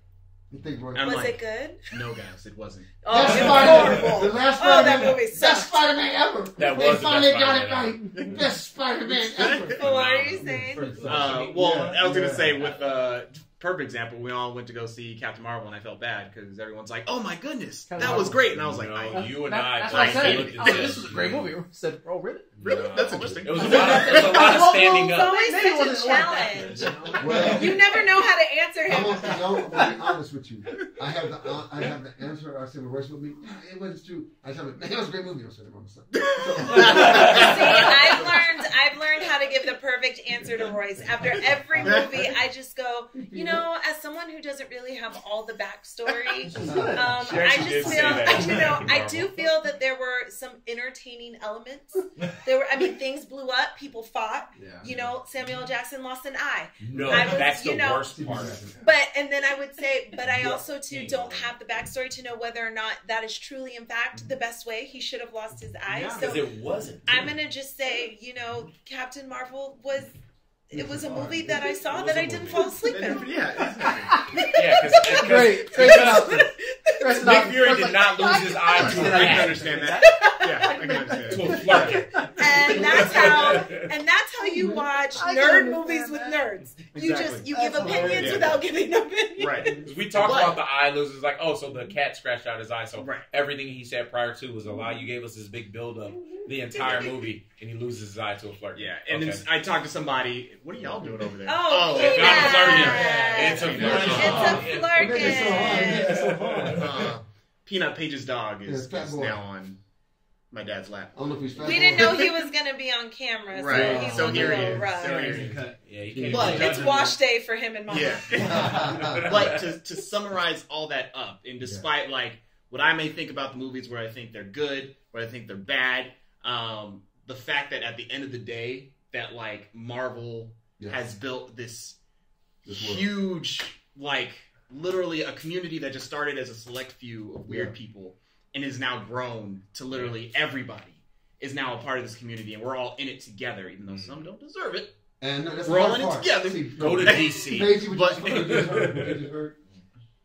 You think Royce? I'm "Was like, it good?" No, guys, it wasn't. Oh, That's it was Spider-Man. horrible. The last Oh, that Spider-Man. movie Best sucked. Spider-Man ever. That They was the finally best got it Spider-Man right. Best Spider-Man ever. So what are you saying? Well, I was gonna Yeah. say with perfect example, we all went to go see Captain Marvel, and I felt bad because everyone's like, "Oh my goodness, that was great," and I was like, No, you and I That's what I both said. looked I at was like, this. this was a great movie. I said, oh, really? "Really? No. That's interesting." It was a lot of standing It's up. always Maybe it such a wasn't like challenge. Well, You never know how to answer I'm him. gonna be honest with you. I have the answer. I said, Royce with me. It was true. I said, man, it was a great movie. I said, I'm See, I've learned how to give the perfect answer to Royce. After every movie, I just go, you know, as someone who doesn't really have all the backstory, I actually did just say feel, that. you know, I Marvel. do feel that there were some entertaining elements. There were, I mean, things blew up, people fought. Yeah. You know, Samuel L. Jackson lost an eye. No, I was, that's the you know- worst part. And then I would say, but I also too don't have the backstory to know whether or not that is truly, in fact, the best way. He should have lost his eye. Yeah. So Because it wasn't. I'm gonna just say, you know, Captain Marvel was. It was a movie that I saw that I didn't fall asleep in. Yeah, Yeah, because Great. Great Nick Fury did not lose his eye to a I can rat. understand that. Yeah, I can understand To a that. flirt. And that's how you watch nerd movies with nerds. You Exactly. you give opinions Yeah. without giving opinions. Right. Because we talked about the eye losers, like, oh, so the cat scratched out his eye, so Right. everything he said prior to was a lie. You gave us this big build up the entire movie, and he loses his eye to a flirt. Yeah, and Okay. then I talked to somebody. What are y'all doing over there? Oh, okay. Peanut. It's a It's a flirkin. Peanut Page's dog is Yeah, fat boy. now on my dad's lap. I don't know if he's fat We boy. didn't know he was gonna be on camera, so Right. he's So on here the he little is. rug. So here he is. Yeah, you can't. But- It's wash day for him and Mama. Yeah. But to summarize all that up, and despite like what I may think about the movies, where I think they're good, where I think they're bad, the fact that at the end of the day, that like Marvel has built this huge, like literally a community that just started as a select few of weird people and is now grown to literally everybody is now a part of this community, and we're all in it together, even though some don't deserve it. And that's We're the all hard in it part. together. See, Go to DC. Crazy what But- you just heard. What you just heard.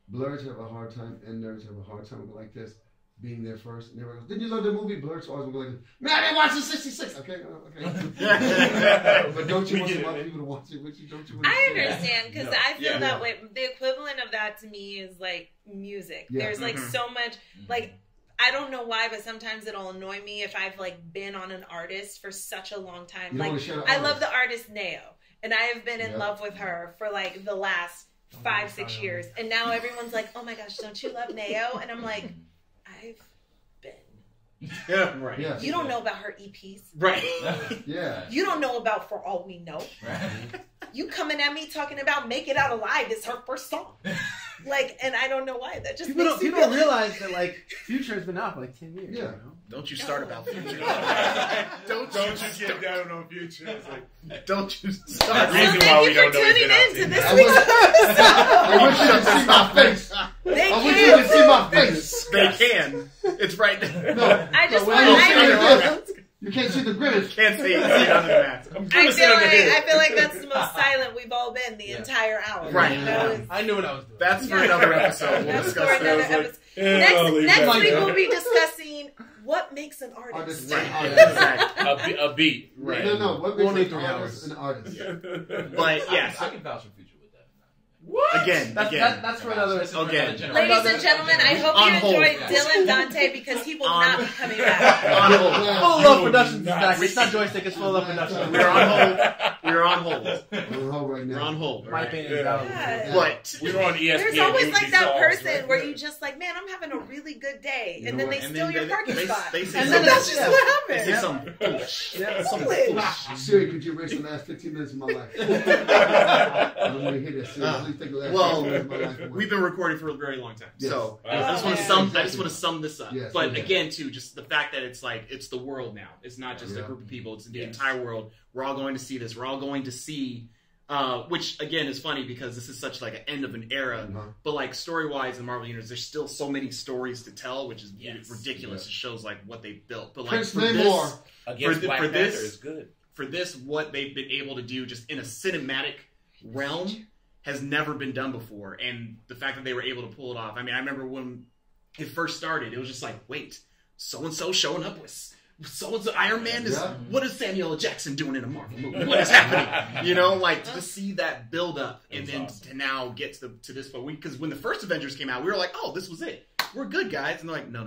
Blurs have a hard time, and nerds have a hard time with like this, being there first. And everyone goes, "Did you love the movie?" Blurs always go like, "Man, I didn't watch the '66." Okay, okay. But don't you want some other people to watch it with you? Don't you? I understand because I feel Yeah. that way. The equivalent of that to me is like music. Yeah. There's like Mhm. so much like. I don't know why, but sometimes it'll annoy me if I've like been on an artist for such a long time. You don't Like wanna share the I love artist. the artist Neo, and I have been in Yep. love with her for like the last 5-6 years, and now everyone's like, "Oh my gosh, don't you love Neo?" And I'm like, I've been Yeah, right. Yes. You don't know about her EPs. Right. Yeah. You don't know about For All We Know. You coming at me talking about Make It Out Alive is her first song. Like, and I don't know why. That just People don't realize that like Future has been out for like 10 years. Yeah. You know? Don't you start about Future. Don't you get down on Future. It's like, don't you That's start. the reason Thank why you we don't for know he's tuning been out in to 10 this years. week's episode. I wish you could see my face. They I wish you could can't. see my face. They can. It's right there. No, I just no, want. when you see the I gift, you can't see the grimace. Can't see it under the mask. I feel like that's the most silent we've all been the entire hour. Right. You know, it's- I knew what I was doing. That's for another episode. We'll That's discuss for another that. episode. leave Next that week there. we'll be discussing what makes an artist. Right. Artist. Exactly. A beat. Right. No, what Only makes an 3 artist hours. an artist? But yes, I can vouch for Future with that. What? again. That's for another. Again. Ladies and gentlemen, I hope On you hold. enjoyed Dylan Dante because he will On- not be coming back. On hold. Full Love Productions is back. It's not Joystick. It's Full Love Productions. We're on hold. We're on hold. We're on right We're now. on hold. My opinion is valid. Yeah. But We were on ESPN. There's always like that songs, person right? where you just like, man, I'm having a really good day, You and know then they what? And steal then your parking spot. They say And something. then that's just what They say happens. something foolish. Yeah. Something foolish. Siri, could you erase the last 15 minutes of my life? I don't want to hear that, Siri. Please take the last Well, 15 minutes of my life away. We've been recording for a very long time, Yes. so Wow. I just want to sum this up. Yes, But yes. again, too, just the fact that it's like it's the world now. It's not just a Yeah. group of people; it's the Yes. entire world. We're all going to see this. We're all going to see, which again is funny because this is such like an end of an era. Uh-huh. But like story wise in the Marvel universe, there's still so many stories to tell, which is Yes. ridiculous. Yeah. It shows like what they've built. But like Prince for Namor. this, Against For Black this- Panther is good. for this, what they've been able to do just in a cinematic realm has never been done before. And the fact that they were able to pull it off. I mean, I remember when it first started, it was just like, wait, so-and-so showing up with so-and-so. Iron Man is, Yeah. what is Samuel L. Jackson doing in a Marvel movie? What is happening? You know, like to see that build up and That's then awesome. to now get to this point. Because when the first Avengers came out, we were like, oh, this was it. We're good, guys. And they're like, no.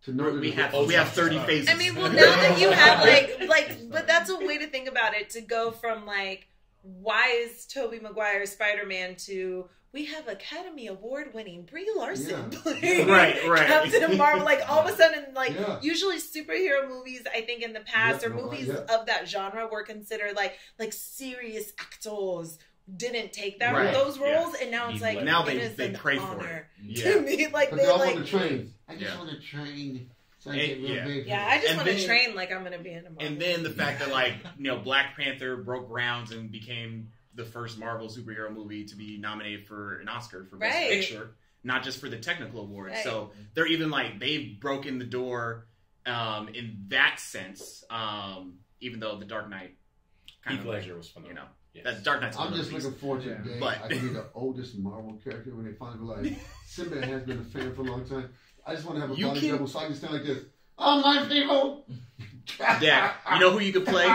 To know that We it's- have 30 phases. I mean, well, now that you have but that's a way to think about it. To go from like, why is Tobey Maguire Spider-Man to we have Academy Award-winning Brie Larson Yeah. playing Right. Captain Marvel. Like all of a sudden, like Yeah. usually superhero movies, I think in the past Yeah, or no, movies yeah. of that genre were considered like serious actors didn't take Right. those roles, Yeah. and now it's Heath like Ledger. Now it they is an pray for honor it. to me. Like But they they all like want to train. I just Yeah. want to train. So I get real Yeah. big. yeah. I just And want to then- train like I'm gonna be in a Marvel. And then the fact that like Black Panther broke grounds and became the first Marvel superhero movie to be nominated for an Oscar for Best Right. Picture, not just for the technical awards. Right. So they're even like they've broken the door in that sense. Even though the Dark Knight kind Heath of Ledger was phenomenal. Yes. that Dark Knight's I'm another just beast. looking forward to the day But- I can be the oldest Marvel character when they finally like Simba has been a fan for a long time. I just want to have a You body can- double so I can stand like this. Oh my people! Yeah, you know who you could play?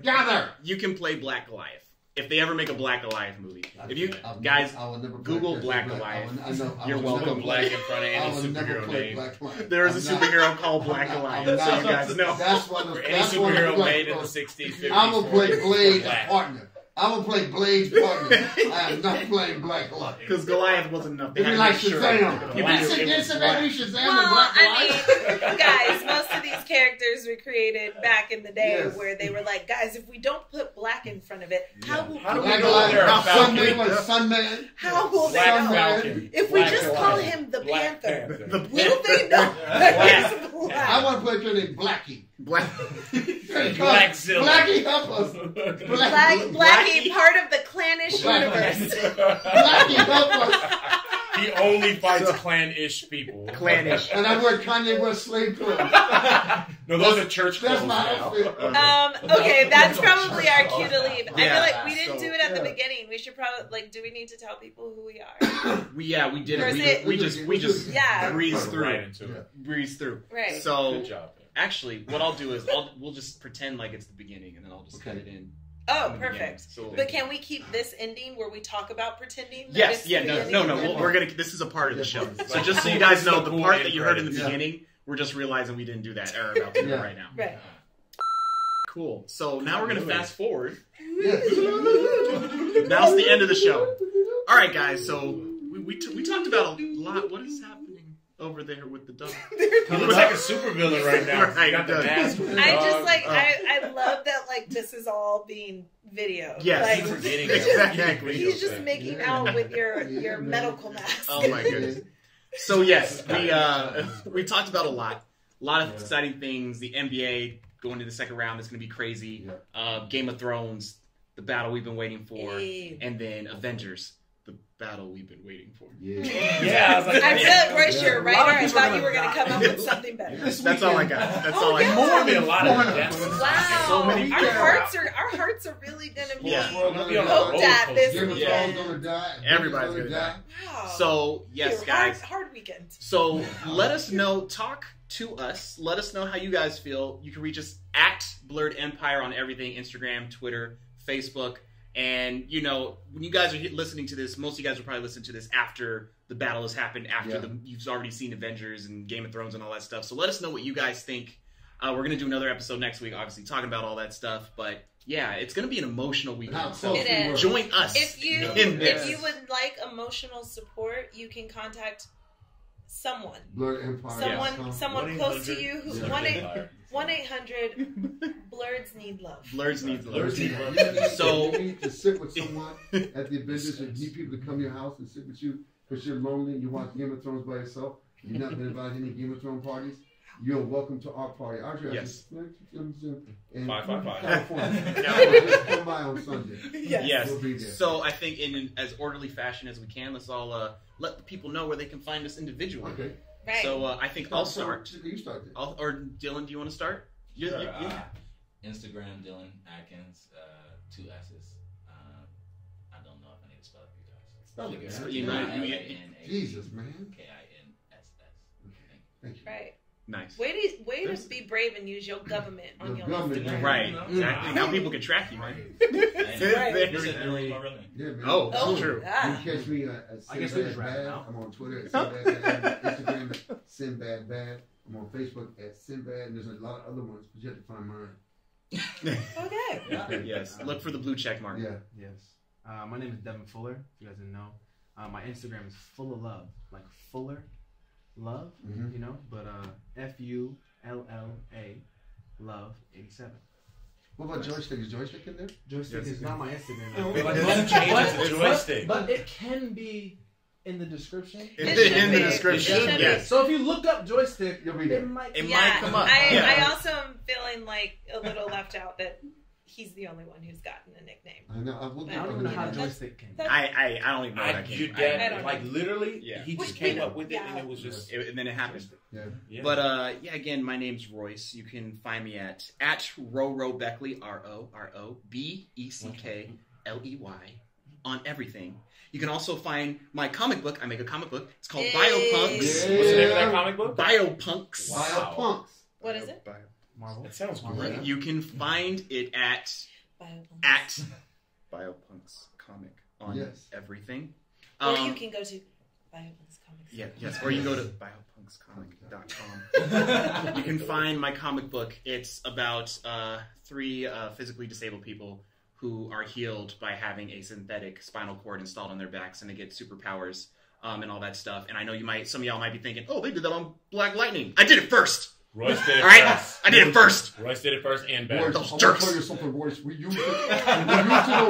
Gather! You can play Black Goliath. If they ever make a Black Goliath movie, if you I'll guys never, I will never Google play Black Black. Goliath. I know, I You're will welcome. never Black play- in front of I any will never superhero play name. Black Goliath. there is a I'm not- superhero called Black I'm Goliath, not- so you guys know. That's one of For any that's one of superhero the made in the 60s, 50s. I will play 40s, Blade Black. partner. I will play Blade's partner. I am not playing Black Goliath. Because Goliath wasn't enough. They It'd had be to like make sure. Shazam. People Black. do- It's against Black. Shazam and Well, Black I Goliath. mean, guys, most of these characters were created back in the day Yes. where they were like, guys, if we don't put black in front of it, how will How do we Black know Goliath. they're a Now, Falcon? Sunman was Sunman. how will they Black know? Falcon. If we Black just Goliath. call him the Black Panther, Panther. will they know that Black. he's black? I want to play a character named Blackie. Black. Blackzilla. Blackie, help us. Blackie, part of the clannish Black- universe. Blackie, help us. He only fights clan-ish people. Clannish. And I wear Kanye West slave clothes. No, those are church That's clothes my now. outfit. Okay, that's probably our cue to leave. I Yeah. feel like we didn't So- do it at the Yeah. beginning. We should probably do we need to tell people who we are? We did Or is it. it- We just Yeah. breezed through. Right into it. Breeze through. Right. So Good job. actually, what I'll do is we'll just pretend like it's the beginning, and then I'll just cut it in. Oh, in the beginning. perfect. So, But can we keep this ending where we talk about pretending? that yes, it's yeah, the no, beginning no, and no. then- We're gonna. This is a part of the show. So Like, just so you cool- guys know, so the cool part end that you heard in the credits. beginning, we're just realizing we didn't do that. Or about to do it right now. Right. Cool. So now we're gonna fast forward. Yes. Now it's the end of the show. All right, guys. So we talked about a lot. What is happening? over there with the dog. He looks like a supervillain right now. Right, He got the mask with the I dog. just like I love that like this is all being videoed. Yes, like, forgetting exactly. he's just making out with your medical mask. Oh my goodness. So yes, we talked about a lot of exciting things. The NBA going to the second round is going to be crazy. Game of Thrones, the battle we've been waiting for, and then Avengers, the battle we've been waiting for. Yeah, I was like, I'm man. so Royce, you're a writer. I thought you were going to come up with something better. That's all I got. That's all I yeah. got. More than a lot of deaths. Wow, So many our characters. hearts are really going to be Be on a poked roller at this Game of weekend. Thrones gonna die. Everybody's gonna die. Wow. So yes, guys. Hard weekend. So let us know. Talk to us. Let us know how you guys feel. You can reach us at Blerd Empire on everything: Instagram, Twitter, Facebook. And, you know, when you guys are listening to this, most of you guys will probably listen to this after the battle has happened, after you've already seen Avengers and Game of Thrones and all that stuff. So let us know what you guys think. We're going to do another episode next week, obviously, talking about all that stuff. But, yeah, it's going to be an emotional weekend. So It is. join us If you in this. if you would like emotional support, you can contact someone. Blerd Empire. Someone close to you who 1-800 1-800 Blurds need love. Blurs needs love. So you need to sit with someone at the Avengers and need people to come to your house and sit with you because you're lonely and you watch Game of Thrones by yourself. You've not been invited to any Game of Thrones parties. You're welcome to our party. Our address is in 555. California. Just come by on Sunday. Yes. We'll be there. So I think in as orderly fashion as we can, let's all let the people know where they can find us individually. Okay. Right. So I think I'll start. You start then. Or Dylan, do you want to start? Sure, Yeah. Instagram, Dylan Atkins, 2 S's. I don't know if I need to spell it for you guys. Spell it, guys. You know, Jesus, man. KINSS. Thank you. Right. Nice. Way to be brave and use your government on your Instagram. Right. Exactly. Now people can track you, man. Yeah, man. Oh, true. You can catch me at I guess we just Sinbad wrap it Bad. now. I'm on Twitter at Sinbad Bad. Instagram at Sinbad Bad. I'm on Facebook at Sinbad. And there's a lot of other ones, but you have to find mine. Okay. Yes. Look for the blue check mark. Yeah. Yes. My name is Devin Fuller, if you guys didn't know. My Instagram is full of love. Like Fuller Love, you know? But FULLA Love 87. What about joystick? Is joystick in there? Joystick is not my Instagram. Let's change it to joystick. But it can be in the description. It should In the be. description. It should be. Yes. So if you look up joystick, You'll be there. it might It Yeah, might come up. I also am feeling like a little left out that he's the only one who's gotten a nickname. I know. I will I don't even know how That's- joystick came. I don't even know what I Your came. I dad, don't like know. literally, Yeah. he just We came know. up with it, and it was just. And then it happened. Yeah. Yeah. But yeah, again, my name's Royce. You can find me at Roro Beckley, ROROBECKLEY on everything. You can also find my comic book. I make a comic book. It's called Hey. Biopunks. What's the name of that comic book? Biopunks. Wild punks. What is it? Marvel. That sounds Marvel. great. You can find it at Biopunks. Biopunks Comic on Yes. everything. Or you can go to Biopunks Comics. Yes, or you can go to biopunkscomic.com. You can find my comic book. It's about 3 physically disabled people who are healed by having a synthetic spinal cord installed on their backs, and they get superpowers and all that stuff. And I know some of y'all might be thinking, "Oh, they did that on Black Lightning." I did it first. Royce did it All right, first. I did it first. Royce did it first and Royce, better. I'm Those gonna jerks. tell you something, Royce. We used it. We used it on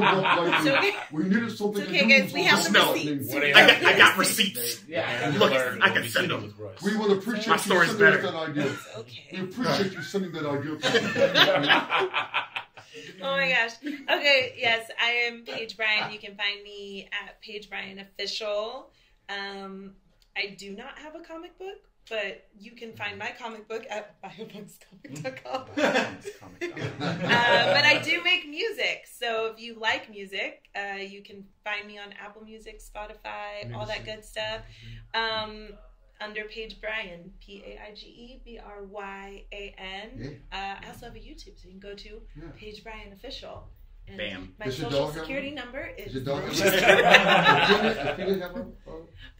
Black Lightning. It's okay. We needed something It's to okay, use guys, we on have Black the Lightning. receipts. What do you I have? got receipts. Yeah, Look, Blerd I will can be send sitting them. with Royce. We will appreciate My you story's sending us better. that idea. It's We okay. appreciate you sending that idea. Oh my gosh. Okay, yes, I am Paige Bryan. You can find me at Paige Bryan Official. I do not have a comic book, but you can find my comic book at biopunkscomic.com. But I do make music, so if you like music, you can find me on Apple Music, Spotify, all that good stuff. Under Paige Bryan, PAIGEBRYAN. I also have a YouTube, so you can go to Paige Bryan Official. And Bam. My Does your social dog have security one? number is. Is your dog Peanut have Peanut have one?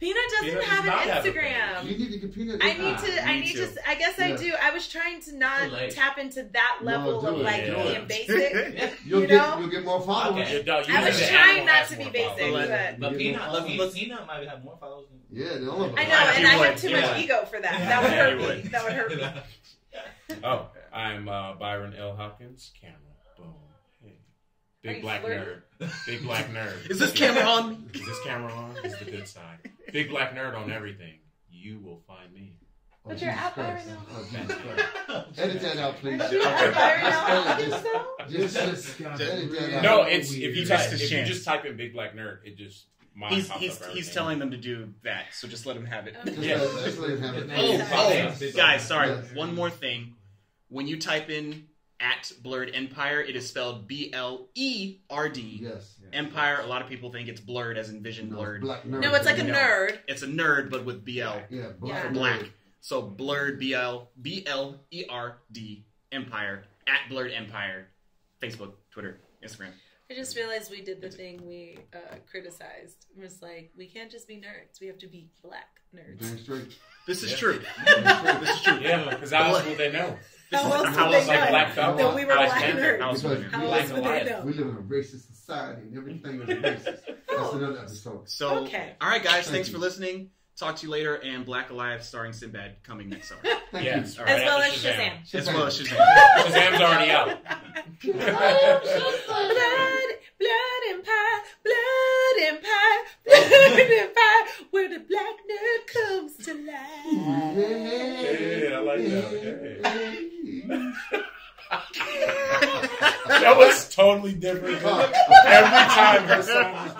doesn't Peanut have does not an have a Instagram. You need to get Peanut. I need to. I guess I Yeah. do. I was trying to not Too late. tap into that level do of it. like Yeah. being basic. You'll You get know? you'll get more followers. Okay. Your dog, you I was need to trying animal not has to be more basic, followers. but But You get more Peanut, followers. Peanut might have more followers than Yeah, they all of us. I know, I and I would, have too yeah. much ego for that. That would Yeah, hurt you me. would. That would hurt me. Oh, I'm Byron L. Hopkins. Camera. Boom. Hey. Are Big you black flirting? nerd. Big black nerd. Is this camera on? Is this camera on? Is the good side. Big black nerd on everything. You will find me. Oh, But you're Jesus out Christ. Byron now. Oh, Jesus Christ. Edit that out, please. But you're out Byron now. I think Just- so. Just edit that out. No, it's if you Just type, a if you chance. just type in big black nerd, it just mine He's pops he's up he's everything. telling them to do that, so just let him have it. Okay. Just let him have it. Oh, guys, sorry. Yes. One more thing. When you type in at Blerd Empire, it is spelled BLERD. Yes. Empire. A lot of people think it's blurred as in vision No, blurred. black nerd. No, it's like a No. nerd. It's a nerd, but with BL Yeah, Yeah. black. for black. So Blerd BLERD Empire at Blerd Empire. Facebook, Twitter, Instagram. I just realized we did the thing we criticized. It was like, we can't just be nerds. We have to be black nerds. Damn straight. This is Yeah. true. This is true. Yeah, because how else would they know? This How is- else how would else they like know Black Falcon? that we were Black black Panther? nerds? How else would they know? How Black else would and they white. know? We live in a racist society and everything is racist. That's another episode. So, Okay. all right, guys, Thank thanks you. for listening. Talk to you later. And Black Alive starring Sinbad coming next summer. Thank Yes, you. all right, As well as after Shazam. As well as Shazam. Shazam's already out. Blood Empire, Blood Empire, Blood Empire, where the black nerd comes to life. Yeah, I like that. Hey. That was totally different. Every time her song was